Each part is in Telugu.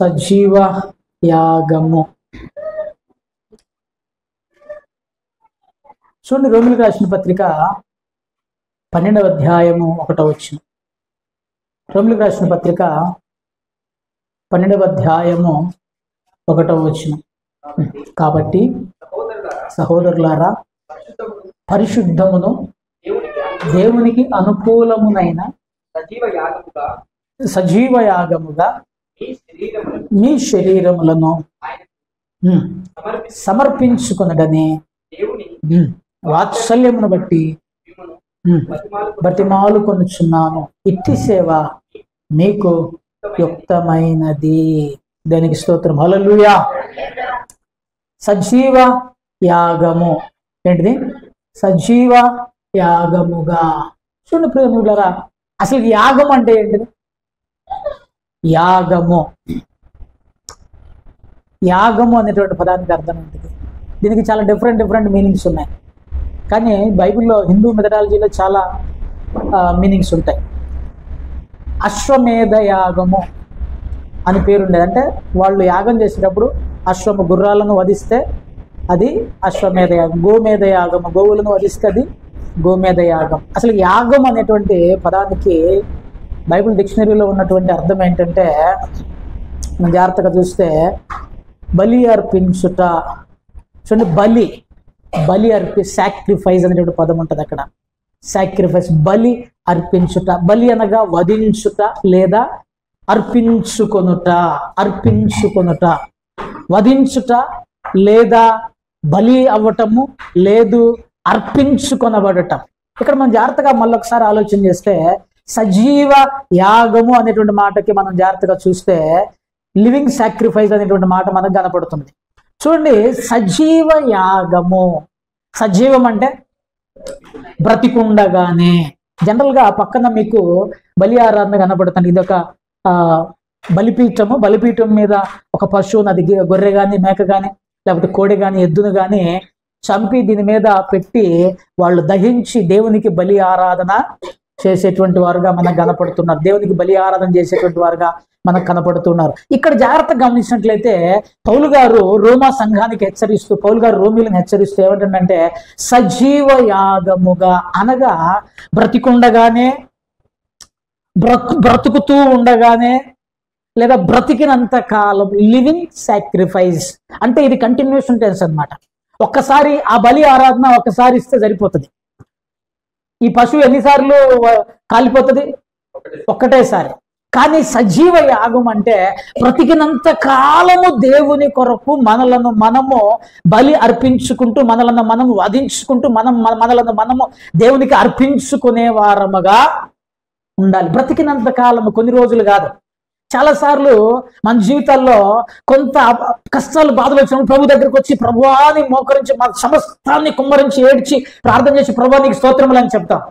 సజీవ యాగము. చూడండి, రోమిలకు రాసిన పత్రిక 12వ అధ్యాయము 1వ వచనం. రోమిలకు రాసిన పత్రిక 12వ అధ్యాయము 1వ వచనం. కాబట్టి సహోదరులారా, పరిశుద్ధమును దేవునికి అనుకూలమునైన సజీవ యాగముగా మీ శరీరములను సమర్పించుకొనడని వాత్సల్యమును బట్టి బతిమాలు కొనుచున్నాను. ఇట్టి సేవ మీకు యుక్తమైనది. దానికి స్తోత్రం. హల్లెలూయా. సజీవ యాగము ఏంటిది? సజీవ యాగముగా. చూడండి ప్రియములారా, అసలు యాగం అంటే ఏంటిది? యాగము యాగము అనేటువంటి పదానికి అర్థం ఏంటిది? దీనికి చాలా డిఫరెంట్ మీనింగ్స్ ఉన్నాయి. కానీ బైబిల్లో, హిందూ మెథడాలజీలో చాలా మీనింగ్స్ ఉంటాయి. అశ్వమేధ యాగము అని పేరు ఉండేది. అంటే వాళ్ళు యాగం చేసేటప్పుడు అశ్వము గుర్రాలను వధిస్తే అది అశ్వమేధ యాగం. గోమేధ యాగము, గోవులను వధిస్తే అది గోమేధ యాగం. అసలు యాగం అనేటువంటి పదానికి బైబిల్ డిక్షనరీలో ఉన్నటువంటి అర్థం ఏంటంటే, మనం జాగ్రత్తగా చూస్తే బలి అర్పించుట. చూడండి, బలి సాక్రిఫైస్ అనేటువంటి పదం ఉంటుంది అక్కడ. సాక్రిఫైస్, బలి అర్పించుట. బలి అనగా వధించుట లేదా అర్పించుకొనుట. వధించుట లేదా బలి అవ్వటము, లేదు అర్పించుకొనబడటం. ఇక్కడ మనం జాగ్రత్తగా మళ్ళొకసారి ఆలోచన చేస్తే, సజీవ యాగము అనేటువంటి మాటకి మనం జాగ్రత్తగా చూస్తే లివింగ్ సాక్రిఫైస్ అనేటువంటి మాట మనకు కనపడుతుంది. చూడండి, సజీవ యాగము. సజీవం అంటే బ్రతికుండగానే. జనరల్గా పక్కన మీకు బలి ఆరాధన కనపడుతుంది. ఇది ఒక బలిపీఠము. బలిపీఠం మీద ఒక పశువుని, అది గొర్రె కానీ మేక కానీ లేకపోతే కోడి కానీ ఎద్దును కానీ చంపి దీని మీద పెట్టి వాళ్ళు దహించి దేవునికి బలి ఆరాధన చేసేటువంటి వారుగా మనకు కనపడుతున్నారు. దేవునికి బలి ఆరాధన చేసేటువంటి వారుగా మనకు కనపడుతున్నారు. ఇక్కడ జాగ్రత్తగా గమనించినట్లయితే పౌలు గారు రోమా సంఘానికి హెచ్చరిస్తూ, పౌలు గారు రోమిలను హెచ్చరిస్తూ ఏమంటుందంటే, సజీవ యాగముగా అనగా బ్రతికుండగానే, బ్రతుకుతూ ఉండగానే, లేదా బ్రతికినంత కాలం. లివింగ్ సాక్రిఫైస్ అంటే ఇది కంటిన్యూషన్ టెన్స్ అన్నమాట. ఒక్కసారి ఆ బలి ఆరాధన ఒక్కసారి ఇస్తే సరిపోతుంది. ఈ పశువు ఎన్నిసార్లు కాలిపోతుంది? ఒక్కటేసారి. కానీ సజీవ యాగం అంటే బ్రతికినంత కాలము దేవుని కొరకు మనలను మనము బలి అర్పించుకుంటూ, మనలను మనము వధించుకుంటూ, మనలను మనము దేవునికి అర్పించుకునే వారముగా ఉండాలి. బ్రతికినంత కాలము, కొన్ని రోజులు కాదు. చాలాసార్లు మన జీవితాల్లో కొంత కష్టాలు, బాధలు వచ్చినప్పుడు ప్రభు దగ్గరకు వచ్చి ప్రభువాని మోకరించి, మన సమస్తాన్ని కుమ్మరించి ఏడ్చి ప్రార్థన చేసి ప్రభువా నీకు స్తోత్రములు అని చెప్తాం.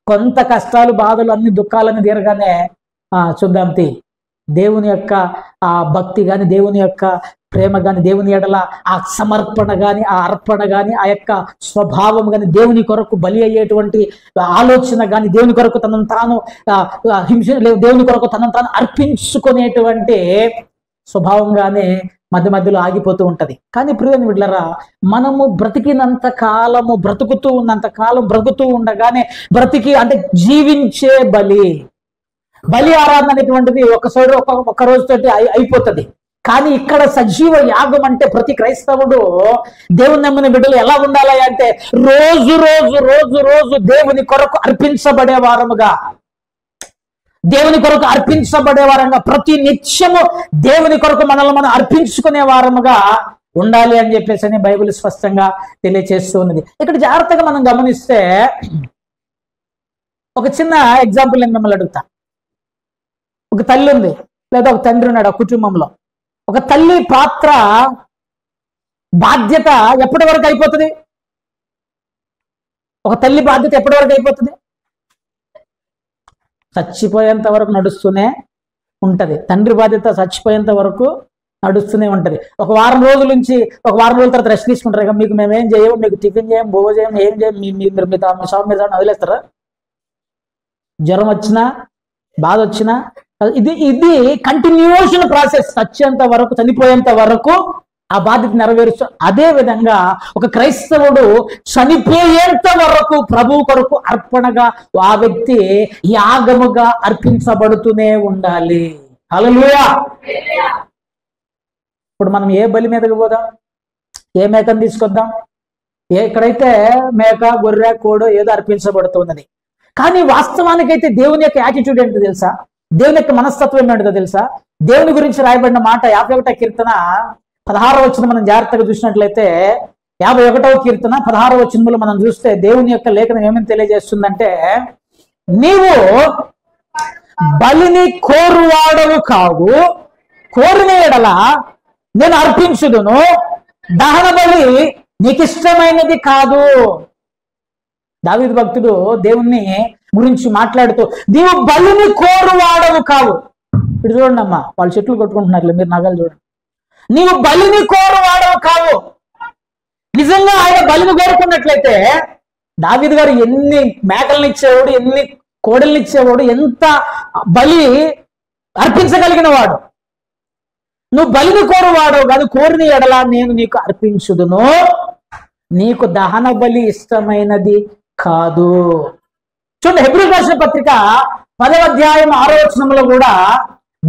కొంత కష్టాలు, బాధలు, అన్ని దుఃఖాలన్నీ తీరగానే చూద్దాం దేవుని యొక్క ఆ భక్తి కానీ, దేవుని యొక్క ప్రేమ కానీ, దేవుని ఎడల ఆ సమర్పణ కానీ, ఆ అర్పణ కానీ, ఆ యొక్క స్వభావం కానీ, దేవుని కొరకు బలి అయ్యేటువంటి ఆలోచన కానీ, దేవుని కొరకు తనను తాను దేవుని కొరకు తనను తాను అర్పించుకునేటువంటి స్వభావంగానే మధ్యలో ఆగిపోతూ ఉంటది. కానీ ప్రియమైన బిడ్డలారా, మనము బ్రతికినంత కాలము, బ్రతుకుతూ ఉన్నంత కాలం, బ్రతుకుతూ ఉండగానే బ్రతికి అంటే జీవించే బలి ఆరాధన అనేటువంటిది ఒక రోజుతోటి అయిపోతుంది. కానీ ఇక్కడ సజీవ యాగం అంటే ప్రతి క్రైస్తవుడు, దేవుని నమ్మిన బిడ్డలు ఎలా ఉండాలి అంటే రోజు దేవుని కొరకు అర్పించబడే వారముగా, ప్రతి నిత్యము దేవుని కొరకు మనల్ని మనం అర్పించుకునే వారముగా ఉండాలి అని చెప్పేసి బైబిల్ స్పష్టంగా తెలియచేస్తూ ఉన్నది. ఇక్కడ జాగ్రత్తగా మనం గమనిస్తే ఒక చిన్న ఎగ్జాంపుల్ నేను మిమ్మల్ని అడుగుతా. ఒక తల్లి ఉంది లేదా ఒక తండ్రి ఉన్నాడు. ఒక కుటుంబంలో ఒక తల్లి పాత్ర, బాధ్యత ఎప్పటి వరకు అయిపోతుంది? ఒక తల్లి బాధ్యత ఎప్పటి వరకు అయిపోతుంది? చచ్చిపోయేంత వరకు నడుస్తూనే ఉంటది. తండ్రి బాధ్యత చచ్చిపోయేంత వరకు నడుస్తూనే ఉంటది. ఒక వారం రోజుల తర్వాత రెస్ట్ తీసుకుంటారు. ఇక మీకు మేమేం చేయము, మీకు టిఫిన్ చేయం, భోజనం చేయం, ఏం చేయం, మీరు మీ షాప్ మీద వదిలేస్తారా? జ్వరం వచ్చినా, బాధ వచ్చినా, ఇది ఇది కంటిన్యూషన్ ప్రాసెస్. చచ్చేంత వరకు, చనిపోయేంత వరకు ఆ బాధ్యత నెరవేర్చు. అదే విధంగా ఒక క్రైస్తవుడు చనిపోయేంత వరకు ప్రభు కొరకు అర్పణగా ఆ వ్యక్తి యాగముగా అర్పించబడుతూనే ఉండాలి. హల్లెలూయా. ఇప్పుడు మనం ఏ బలి మీదకి పోదాం? ఏ మేకను తీసుకొద్దాం? ఎక్కడైతే మేక, గొర్రె, కోడో ఏదో అర్పించబడుతున్నది. కానీ వాస్తవానికైతే దేవుని యొక్క యాటిట్యూడ్ ఏంటో తెలుసా? దేవుని యొక్క మనస్తత్వం ఏంటో తెలుసా? దేవుని గురించి రాయబడిన మాట 51వ కీర్తన 16వ వచనం మనం జాగ్రత్తగా చూసినట్లయితే, 51వ కీర్తన 16వ వచనంలో మనం చూస్తే దేవుని యొక్క లేఖనం ఏమని తెలియజేస్తుందంటే, నీవు బలిని కోరువాడవు కావు, కోరిన ఎడల నేను అర్పించుదును, దహన బలి నీకు ఇష్టమైనది కాదు. దావీదు భక్తుడు దేవుణ్ణి గురించి మాట్లాడుతూ, నీవు బలిని కోరువాడవు కావు. ఇప్పుడు చూడండి అమ్మా, వాళ్ళు చెట్లు కొట్టుకుంటున్నారు, మీరు నగలు చూడండి. నీవు బలిని కోరువాడవు కావు. నిజంగా ఆయన బలిని కోరుకున్నట్లయితే దావీదు గారు ఎన్ని మేకలను ఇచ్చేవాడు, ఎన్ని కోడల్ని ఇచ్చేవాడు, ఎంత బలి అర్పించగలిగిన వాడు. నువ్వు బలిని కోరువాడవు కాదు, కోరిన ఎడల నేను నీకు అర్పించుదును, నీకు దహన బలి ఇష్టమైనది కాదు. చూడండి, హెబ్రీయులకు రాసిన పత్రిక 10వ అధ్యాయం 6వ వచనంలో కూడా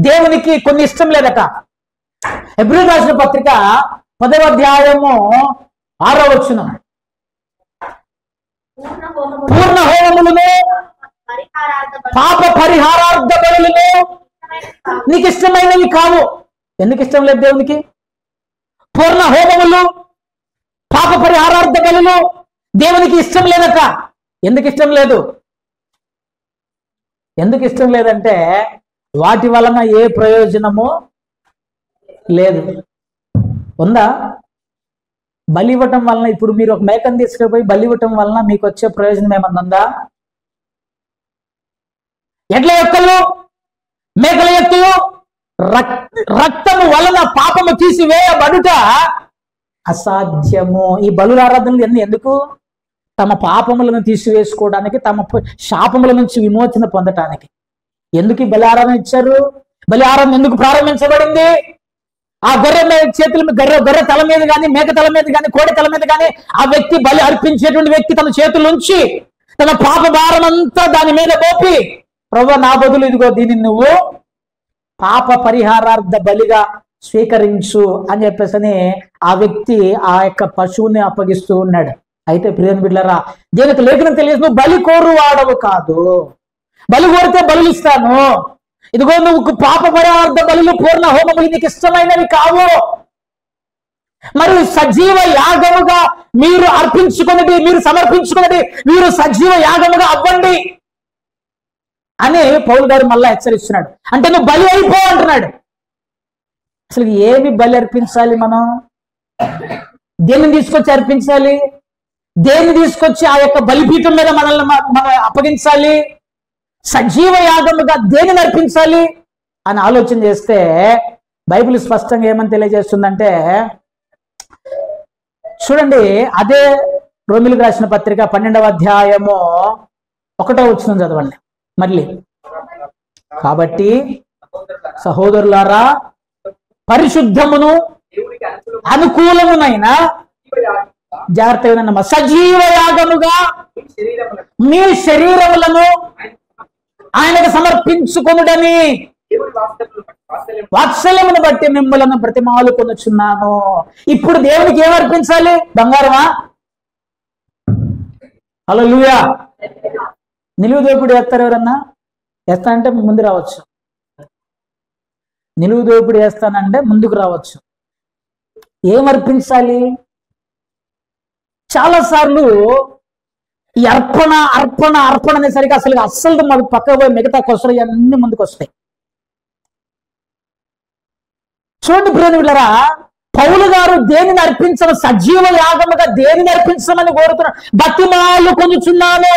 దేవునికి కొన్ని ఇష్టం లేదట. హెబ్రీయులకు రాసిన పత్రిక 10వ అధ్యాయము 6వ వచనం, పూర్ణ హోమములను పాప పరిహారార్థ బలులను నీకు ఇష్టమైనవి కావు. ఎందుకు ఇష్టం లేదు దేవునికి? పూర్ణ హోమములు, పాప పరిహారార్థ బలులు దేవునికి ఇష్టం లేదట. ఎందుకు ఇష్టం లేదు? ఎందుకు ఇష్టం లేదంటే వాటి వలన ఏ ప్రయోజనము లేదు. ఉందా? బలి ఇవ్వటం వలన, ఇప్పుడు మీరు ఒక మేకను తీసుకుపోయి బలి ఇవ్వటం వలన మీకు వచ్చే ప్రయోజనం ఏమన్నా ఉందా? ఎడ్ల యొక్కలు, మేకల యొక్కలు రక్తము వలన పాపము తీసివేయబడుట అసాధ్యము. ఈ బలుల ఆరాధనలు ఎన్ని ఎందుకు? తమ పాపములను తీసివేసుకోవడానికి, తమ శాపముల నుంచి విమోచన పొందటానికి. ఎందుకు ఈ బలి ఆరాధన ఇచ్చారు? బలి ఆరాధన ఎందుకు ప్రారంభించబడింది? ఆ గొర్రె చేతుల గొర్రె తల మీద కానీ, మేక తల మీద కానీ, కోడి తల మీద కానీ ఆ వ్యక్తి బలి అర్పించేటువంటి వ్యక్తి తన చేతుల నుంచి తన పాప భారం అంతా దాని మీద పోపి, ప్రభువా నా బదులు ఇదిగో దీన్ని నువ్వు పాప పరిహారార్థ బలిగా స్వీకరించు అని చెప్పేసి ఆ వ్యక్తి ఆ యొక్క పశువుని అప్పగిస్తూ ఉన్నాడు. అయితే ప్రియమైన బిడ్డలారా, దేవునికి లేఖనం తెలియదు, నువ్వు బలి కోరువాడవు కాదు. బలి కోరితే బలులు ఇస్తాను, ఇదిగో నువ్వు పాప పరిహారార్థ బలులు, పూర్ణ హోమములు నీకు ఇష్టమైనవి కావు. మరి సజీవ యాగముగా మీరు అర్పించుకున్నది, మీరు సమర్పించుకున్నది మీరు సజీవ యాగముగా అవ్వండి అని పౌలు గారు మళ్ళా హెచ్చరిస్తున్నాడు. అంటే నువ్వు బలి అయిపో అంటున్నాడు. అసలు ఏమి బలి అర్పించాలి? మనం దేన్ని తీసుకొచ్చి అర్పించాలి? దేన్ని తీసుకొచ్చి ఆ యొక్క బలిపీఠం మీద మనల్ని మనం అప్పగించాలి? సజీవ యాగముగా దేనిని అర్పించాలి అని ఆలోచన చేస్తే బైబిల్ స్పష్టంగా ఏమని తెలియజేస్తుందంటే, చూడండి, అదే రోమీయులకు రాసిన పత్రిక 12వ అధ్యాయము 1వ వచనం చదవండి మళ్ళీ. కాబట్టి సహోదరులారా, పరిశుద్ధమును అనుకూలమునైన, జాగ్రత్తగా సజీవ యాగముగా మీ శరీరములను ఆయనకు సమర్పించుకొనుడని వాత్సల్యమును బట్టి మిమ్మలను బ్రతిమాలు కొనుచున్నాను. ఇప్పుడు దేవునికి ఏం అర్పించాలి? బంగారమా? హల్లెలూయా. నిలువు దోపిడి వేస్తారు ఎవరన్నా? వేస్తానంటే ముందు రావచ్చు. నిలువు దోపిడి వేస్తానంటే ముందుకు రావచ్చు. ఏం అర్పించాలి? చాలాసార్లు ఈ అర్పణ అర్పణ అర్పణ అనేసరికి అస్సలు మాకు పక్క పోయి మిగతా కొసలు అన్ని ముందుకు వస్తాయి. చూడండి ప్రియమిత్రులారా, పౌలు గారు దేనిని అర్పించడం, సజీవ యాగముగా దేనిని అర్పించమని కోరుతున్నాడు. బతిమాలు కొనుచున్నాను.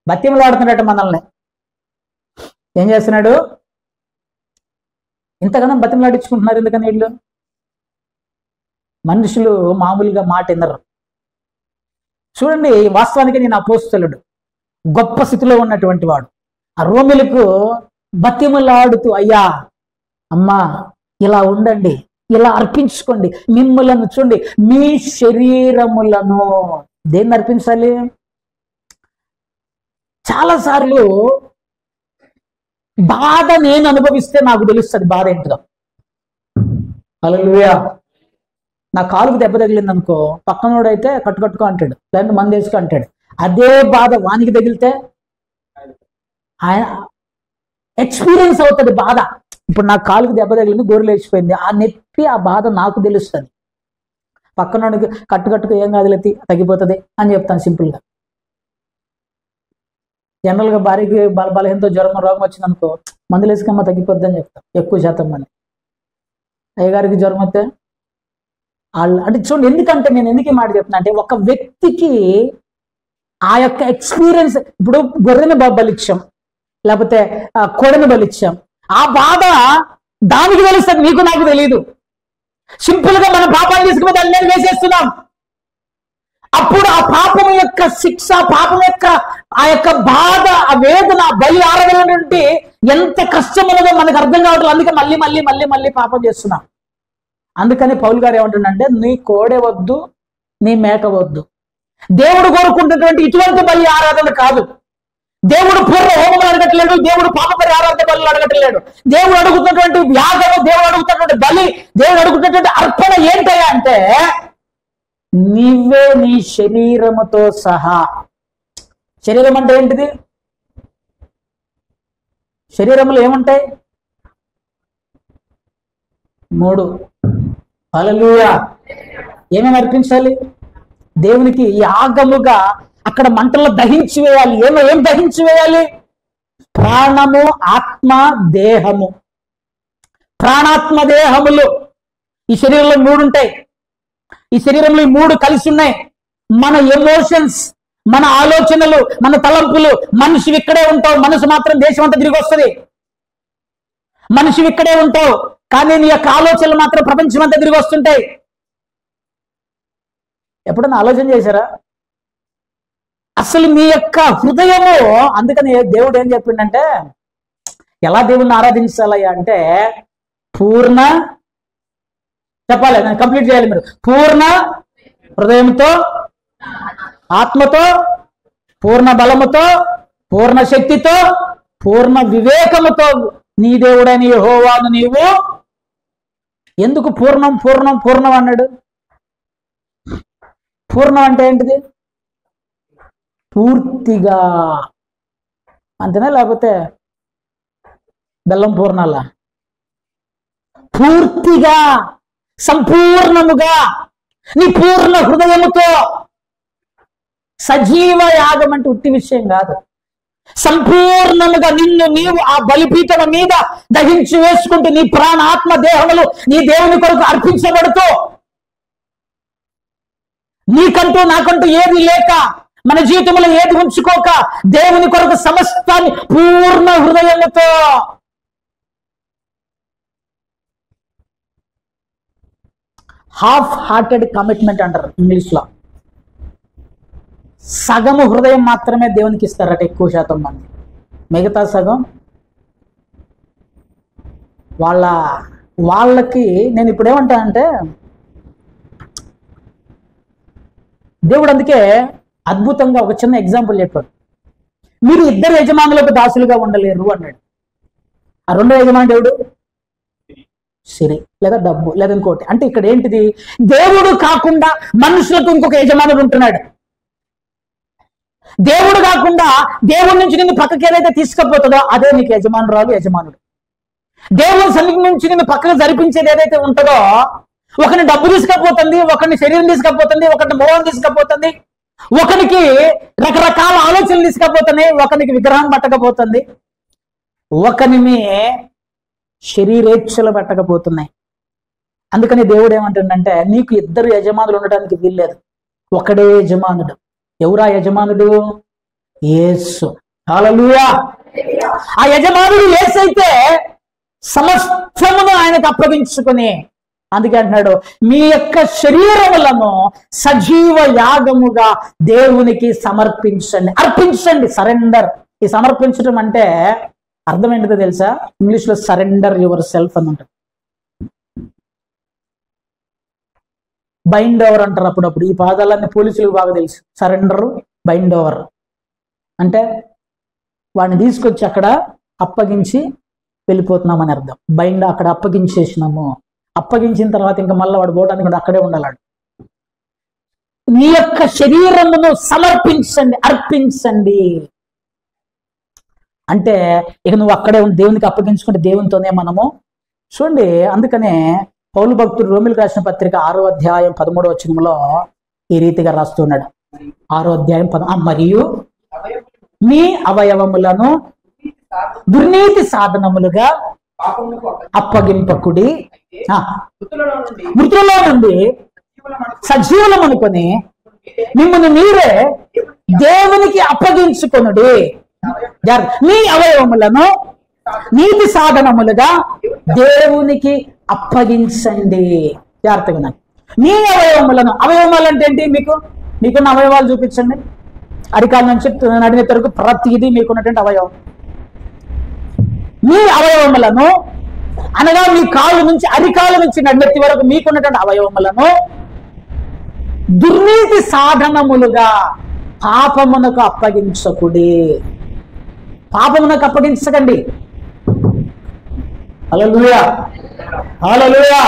బతిమలు ఆడుతున్నాడు మనల్ని. ఏం చేస్తున్నాడు? ఇంతగానో బతిమలాడించుకుంటున్నారు. ఎందుకని వీళ్ళు మనుషులు మామూలుగా మాట వినరు. చూడండి, వాస్తవానికి నేను అపోస్తలుడు, గొప్ప స్థితిలో ఉన్నటువంటి వాడు, ఆ రోమిలకు బతిమలాడుతూ, అయ్యా అమ్మా ఇలా ఉండండి, ఇలా అర్పించుకోండి, మిమ్మలను చూడండి, మీ శరీరములను దేన్ని అర్పించాలి? చాలాసార్లు బాధ నేను అనుభవిస్తే నాకు తెలుస్తుంది బాధ ఏంటో. హల్లెలూయా. నా కాలుకు దెబ్బ తగిలింది అనుకో, పక్కనోడైతే కట్టుకట్టుకో అంటాడు, లేదంటే మంది వేసుకో అంటాడు. అదే బాధ వానికి తగిలితే ఆయన ఎక్స్పీరియన్స్ అవుతుంది బాధ. ఇప్పుడు నా కాలుకు దెబ్బ తగిలింది, గోరు లేచిపోయింది, ఆ నొప్పి ఆ బాధ నాకు తెలుస్తుంది. పక్కనోడికి కట్టుకట్టుకు ఏం కాదులెత్తి తగ్గిపోతుంది అని చెప్తాను సింపుల్గా. జనరల్గా భార్యకి బలహీనతో జ్వరం రోగం వచ్చింది అనుకో, మందులు వేసుకమ్మ తగ్గిపోద్ది అని చెప్తాం ఎక్కువ శాతం మంది. అయ్యగారికి జ్వరం వస్తే వాళ్ళు అంటే చూడండి, ఎందుకంటే నేను ఎందుకు ఈ మాట చెప్తున్నా అంటే, ఒక వ్యక్తికి ఆ యొక్క ఎక్స్పీరియన్స్, ఇప్పుడు గొర్రెని బలిచ్చాం, లేకపోతే కోడని బలిచ్చాం, ఆ బాధ దానికి తెలుస్తుంది, నీకు నాకు తెలియదు. సింపుల్ గా మన పాపాన్ని తీసుకుని దాని మీద వేసేస్తున్నాం. అప్పుడు ఆ పాపం యొక్క శిక్ష, పాపం యొక్క ఆ యొక్క బాధ, ఆ వేదన, బలి ఆరాధన నుండి ఎంత కష్టం ఉన్నదో మనకు అర్థం కావట్లేదు. అందుకే మళ్ళీ మళ్ళీ మళ్ళీ మళ్ళీ పాపం చేస్తున్నాం. అందుకని పౌలు గారు ఏమంటుండంటే, నీ కోడె వద్దు, నీ మేక వద్దు. దేవుడు కోరుకుంటున్నటువంటి ఇటువంటి బలి ఆరాధన కాదు. దేవుడు పూర్వ హోమం అడగట్లేడు, దేవుడు పాప పరిహారార్థ బలు అడగట్లేడు. దేవుడు అడుగుతున్నటువంటి యాగము, దేవుడు అడుగుతున్నటువంటి బలి, దేవుడు అడుగుతున్నటువంటి అర్పణ ఏంటయ్యా అంటే, నీవే నీ శరీరముతో సహా. శరీరం అంటే ఏంటిది? శరీరంలో ఏముంటాయి? 3. హల్లెలూయా. ఏమేమి అర్పించాలి? దేవునికి యాగముగా అక్కడ మంటల్లో దహించి వేయాలి. ఏం దహించి వేయాలి? ప్రాణము, ఆత్మ, దేహము. ప్రాణాత్మ దేహములు ఈ శరీరంలో 3 ఉంటాయి. ఈ శరీరంలో ఈ 3 కలిసి ఉన్నాయి. మన ఎమోషన్స్, మన ఆలోచనలు, మన తలంపులు. మనిషి ఇక్కడే ఉంటావు, మనసు మాత్రం దేశం అంతా తిరిగి వస్తుంది. మనిషి ఇక్కడే ఉంటావు, కానీ నీ యొక్క ఆలోచనలు మాత్రం ప్రపంచం అంతా తిరిగి వస్తుంటాయి. ఎప్పుడన్నా ఆలోచన చేశారా? అసలు మీ యొక్క హృదయము, అందుకని దేవుడు ఏం చెప్పిండంటే, ఎలా దేవుణ్ణి ఆరాధించాలయ్యా అంటే, పూర్ణ, చెప్పాలి, నేను కంప్లీట్ చేయాలి మీరు. పూర్ణ హృదయంతో, ఆత్మతో, పూర్ణ బలముతో, పూర్ణ శక్తితో, పూర్ణ వివేకముతో నీ దేవుడైన యెహోవాను నీవు. ఎందుకు పూర్ణం పూర్ణం పూర్ణం అన్నాడు? పూర్ణం అంటే ఏంటిది? పూర్తిగా అంతేనా, లేకపోతే బెల్లం పూర్ణాలా? పూర్తిగా, సంపూర్ణముగా, నీ పూర్ణ హృదయముతో. సజీవ యాగం అంటే ఉట్టి విషయం కాదు. సంపూర్ణముగా నిన్ను నీవు ఆ బలిపీఠం మీద దహించి వేసుకుంటూ, నీ ప్రాణ, ఆత్మ, దేహములు నీ దేవుని కొరకు అర్పించబడుతూ, నీకంటూ నాకంటూ ఏది లేక, మన జీవితంలో ఏది ఉంచుకోక, దేవుని కొరకు సమస్తాన్ని పూర్ణ హృదయముతో. హాఫ్ హార్టెడ్ కమిట్మెంట్ అంటారు ఇంగ్లీష్ లో. సగము హృదయం మాత్రమే దేవునికి ఇస్తారట ఎక్కువ శాతం మంది. మిగతా సగం వాళ్ళకి నేను ఇప్పుడు ఏమంటానంటే, దేవుడు అందుకే అద్భుతంగా ఒక చిన్న ఎగ్జాంపుల్ చెప్పాడు. మీరు 2 యజమానులకు దాసులుగా ఉండలేరు అన్నాడు. ఆ 2వ యజమాని దేవుడు సిరి, లేదా డబ్బు, లేదా ఇంకోటి. అంటే ఇక్కడ ఏంటిది? దేవుడు కాకుండా మనుషులకు ఇంకొక యజమానుడు ఉంటున్నాడు. దేవుడు కాకుండా దేవుడి నుంచి నిన్ను పక్కకి ఏదైతే తీసుకుపోతుందో అదే నీకు యజమానురాలు, యజమానుడు. దేవుని సన్నిధి నుంచి నిన్ను పక్కకు జరిపించేది ఏదైతే ఉంటుందో, ఒకరిని డబ్బు తీసుకపోతుంది, ఒకరిని శరీరం తీసుకపోతుంది, ఒకరిని మోహం తీసుకపోతుంది, ఒకరికి రకరకాల ఆలోచనలు తీసుకపోతున్నాయి, ఒకరికి విగ్రహం పట్టకపోతుంది, ఒకరిని శరీరేచ్ఛలు పెట్టకపోతున్నాయి. అందుకని దేవుడు ఏమంటుండంటే, నీకు 2 యజమానులు ఉండడానికి వీల్లేదు, ఒకడే యజమానుడు. ఎవరా యజమానుడు? యేసు. హల్లెలూయా. ఆ యజమానుడు యేసైతే సమస్తమును ఆయనకు అప్పగించుకుని, అందుకే అంటున్నాడు, మీ యొక్క శరీరములను సజీవ యాగముగా దేవునికి సమర్పించండి. అర్పించండి, సరెండర్. ఈ సమర్పించడం అంటే అర్థం ఏంటిదో తెలుసా? ఇంగ్లీష్లో సరెండర్ యువర్ సెల్ఫ్ అని ఉంటుంది. బైండ్ ఓవర్ అంటారు అప్పుడప్పుడు. ఈ పదాలన్నీ పోలీసులకు బాగా తెలుసు. సరెండర్, బైండ్ ఓవర్ అంటే వాడిని తీసుకొచ్చి అక్కడ అప్పగించి వెళ్ళిపోతున్నామని అర్థం. బైండ్ అక్కడ అప్పగించేసినాము. అప్పగించిన తర్వాత ఇంకా మళ్ళీ వాడు పోవడానికి కూడా అక్కడే ఉండాలి. నీ యొక్క శరీరమును సమర్పించండి, అర్పించండి అంటే ఇక నువ్వు అక్కడే దేవునికి అప్పగించుకుంటే దేవునితోనే మనము చూడండి. అందుకనే పౌలు భక్తుడు రోమిలకు రాసిన పత్రిక 6వ అధ్యాయం 13వ వచనంలో ఈ రీతిగా రాస్తున్నాడు. 6వ అధ్యాయం మరియు మీ అవయవములను దుర్నీతి సాధనములుగా అప్పగింపకుడి, మృతులలో నుండి సజీవులం అనుకొని మిమ్మల్ని మీరే దేవునికి అప్పగించుకొనుడి. మీ అవయవములను నీతి సాధనములుగా దేవునికి అప్పగించండి. జాగ్రత్తగా మీ అవయవములను, అవయవములు అంటే ఏంటి? మీకున్న అవయవాలు చూపించండి. అరికాల నుంచి నడినెత్తి వరకు ప్రతిదీ మీకున్నటువంటి అవయవం. మీ అవయవములను అనగా మీ కాళ్ళు నుంచి అరికాల నుంచి నడినెత్తి వరకు మీకున్నటువంటి అవయవములను దుర్నీతి సాధనములుగా పాపమునకు అప్పగించకుడి. పాపమునకు అప్పగించకండి. హల్లెలూయా, హల్లెలూయా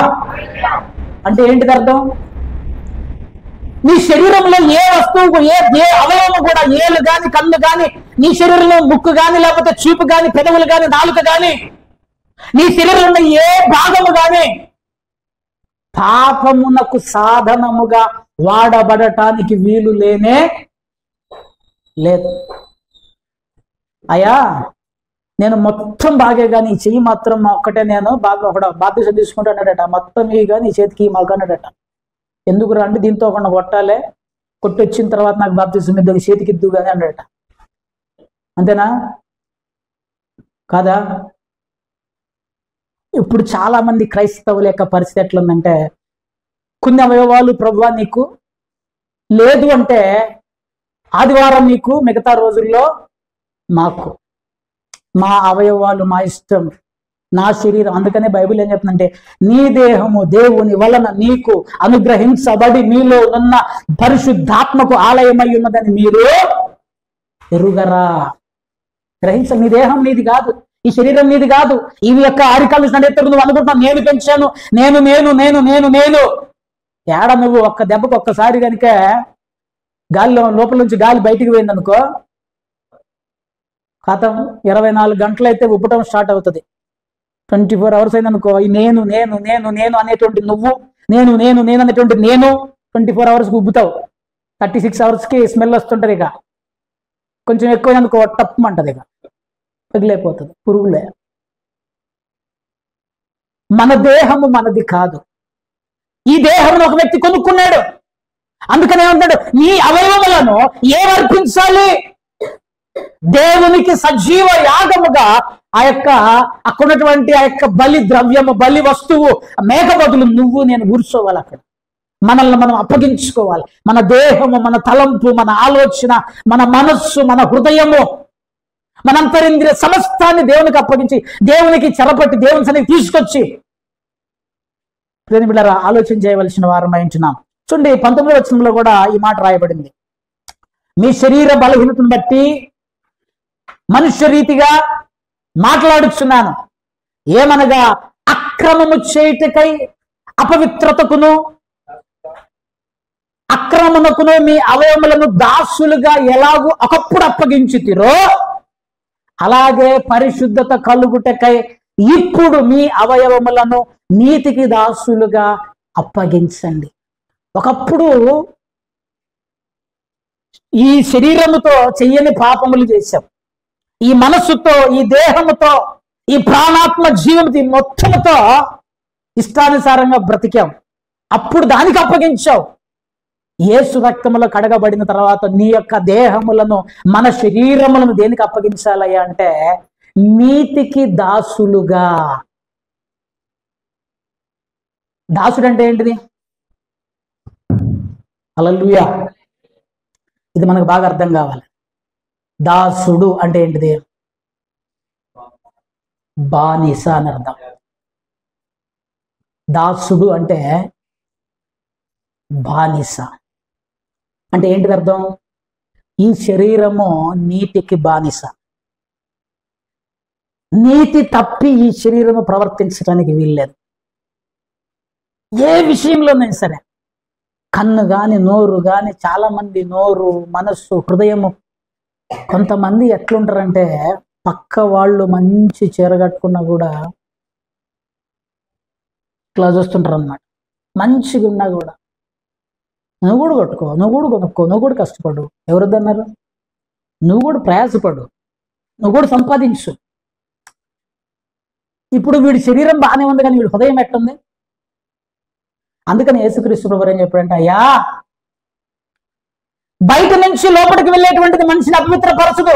అంటే ఏంటిది అర్థం? నీ శరీరంలో ఏ వస్తువు, ఏ అవయవం కూడా, ఏలు గాని కన్ను గాని, నీ శరీరంలో ముక్కు గాని, లేకపోతే చూపు గాని, పెదవులు గాని, నాలుక గాని, నీ శరీరంలో ఏ భాగము గాని పాపమునకు సాధనముగా వాడబడటానికి వీలు లేనే లేదు. అయ్యా నేను మొత్తం బాగే కానీ ఈ చెయ్యి మాత్రం ఒక్కటే నేను బాగా ఒక బాధ్యత తీసుకుంటానడట. మొత్తం ఈ కానీ ఈ చేతికి మాకన్నాడట. ఎందుకు రా అంటే దీంతో ఒకటి కొట్టాలే, కొట్టి వచ్చిన తర్వాత నాకు బాప్తిజం ఇద్దు, చేతికి ఇద్దు కానీ అన్నాడట. అంతేనా కాదా? ఇప్పుడు చాలా మంది క్రైస్తవుల యొక్క పరిస్థితి ఎట్లుందంటే, కొన్ని అవయవాలు ప్రభువా నీకు లేదు అంటే ఆదివారం నీకు, మిగతా రోజుల్లో మాకు, మా అవయవాలు మా ఇష్టం, నా శరీరం. అందుకనే బైబిల్ ఏం చెప్తుందంటే, నీ దేహము దేవుని వలన నీకు అనుగ్రహించబడి మీలో ఉన్న పరిశుద్ధాత్మకు ఆలయమై ఉన్నదని మీరు ఎరుగరా. నీ దేహం నీది కాదు, ఈ శరీరం నీది కాదు. ఇవి యొక్క ఆరికాలు నడెత్తరు. నువ్వు అనుకుంటున్నావు నేను పెంచాను, నేను నేను నేను నేను నేను ఏడ నువ్వు ఒక్క దెబ్బకు ఒక్కసారి కనుక గాలిలో లోపల నుంచి గాలి బయటికి పోయిందనుకో, ఖతం 24 గంటలైతే ఉబ్బటం స్టార్ట్ అవుతుంది. 24 hours అయిందనుకో, ఈ నేను నేను నేను నేను అనేటువంటి నువ్వు, నేను నేను నేను అనేటువంటి నేను 24 hours ఉబ్బుతావు. 36 hours స్మెల్ వస్తుంటది. ఇక కొంచెం ఎక్కువ అనుకో టప్పమంటది, ఇక పగిలైపోతుంది, పురుగులే. మన దేహము మనది కాదు. ఈ దేహమును ఒక వ్యక్తి కొనుక్కున్నాడు. అందుకనే ఏమంటాడు, నీ అవయవములను ఏమర్పించాలి? దేవునికి సజీవ యాగముగా ఆ యొక్క అక్కడున్నటువంటి ఆ యొక్క బలి ద్రవ్యము, బలి వస్తువు మేక బదులు నువ్వు నేను కూర్చోవాలి. అక్కడ మనల్ని మనం అప్పగించుకోవాలి. మన దేహము, మన తలంపు, మన ఆలోచన, మన మనస్సు, మన హృదయము, మన అంతరింద్రియ సమస్తాన్ని దేవునికి అప్పగించి, దేవునికి చెరపట్టి, దేవుని సన్నిధికి తీసుకొచ్చి బిడ్డలారా ఆలోచన చేయవలసిన వారమై ఉంటున్నాం. చూడండి 19వ వచనంలో కూడా ఈ మాట రాయబడింది. మీ శరీర బలహీనతను బట్టి మనుష్య రీతిగా మాట్లాడుచున్నాను. ఏమనగా అక్రమము చేయుటకై అపవిత్రతకును అక్రమమునకును మీ అవయవములను దాసులుగా ఎలాగూ ఒకప్పుడు అప్పగించుతిరో, అలాగే పరిశుద్ధత కలుగుటకై ఇప్పుడు మీ అవయవములను నీతికి దాసులుగా అప్పగించండి. ఒకప్పుడు ఈ శరీరముతో చెయ్యని పాపములు చేశాం, ఈ మనస్సుతో, ఈ దేహముతో, ఈ ప్రాణాత్మ జీవనతి మొత్తముతో ఇష్టానుసారంగా బ్రతికాం. అప్పుడు దానికి అప్పగించావు. యేసు రక్తములో కడగబడిన తర్వాత నీ యొక్క దేహములను, మన శరీరములను దేనికి అప్పగించాలయ్యా అంటే నీతికి దాసులుగా. దాసుడు అంటే ఏంటిది? హల్లెలూయా. ఇది మనకు బాగా అర్థం కావాలి. దాసుడు అంటే ఏంటిది? బానిస అని అర్థం. దాసుడు అంటే బానిస అంటే ఏంటిది అర్థం? ఈ శరీరము నీతికి బానిస. నీతి తప్పి ఈ శరీరము ప్రవర్తించడానికి వీల్లేదు. ఏ విషయంలోనైనా సరే, కన్ను గాని నోరు గాని, చాలా మంది నోరు, మనస్సు, హృదయము. కొంతమంది ఎట్లుంటారంటే పక్క వాళ్ళు మంచి చీర కట్టుకున్నా కూడా ఇట్లా చూస్తుంటారు అన్నమాట. మంచిగా ఉన్నా కూడా నువ్వు కూడా కొట్టుకో, నువ్వు కూడా కొనుక్కో, నువ్వు కూడా కష్టపడు. ఎవరొద్దన్నారు? నువ్వు కూడా ప్రయాసపడు, నువ్వు కూడా సంపాదించు. ఇప్పుడు వీడి శరీరం బాగానే ఉంది కానీ వీడి హృదయం ఎట్టుంది? అందుకని యేసుక్రీస్తు ప్రభువు ఏం చెప్పాడంటే, అయ్యా బయట నుంచి లోపలికి వెళ్ళేటువంటిది మనిషిని అపవిత్రపరచదు.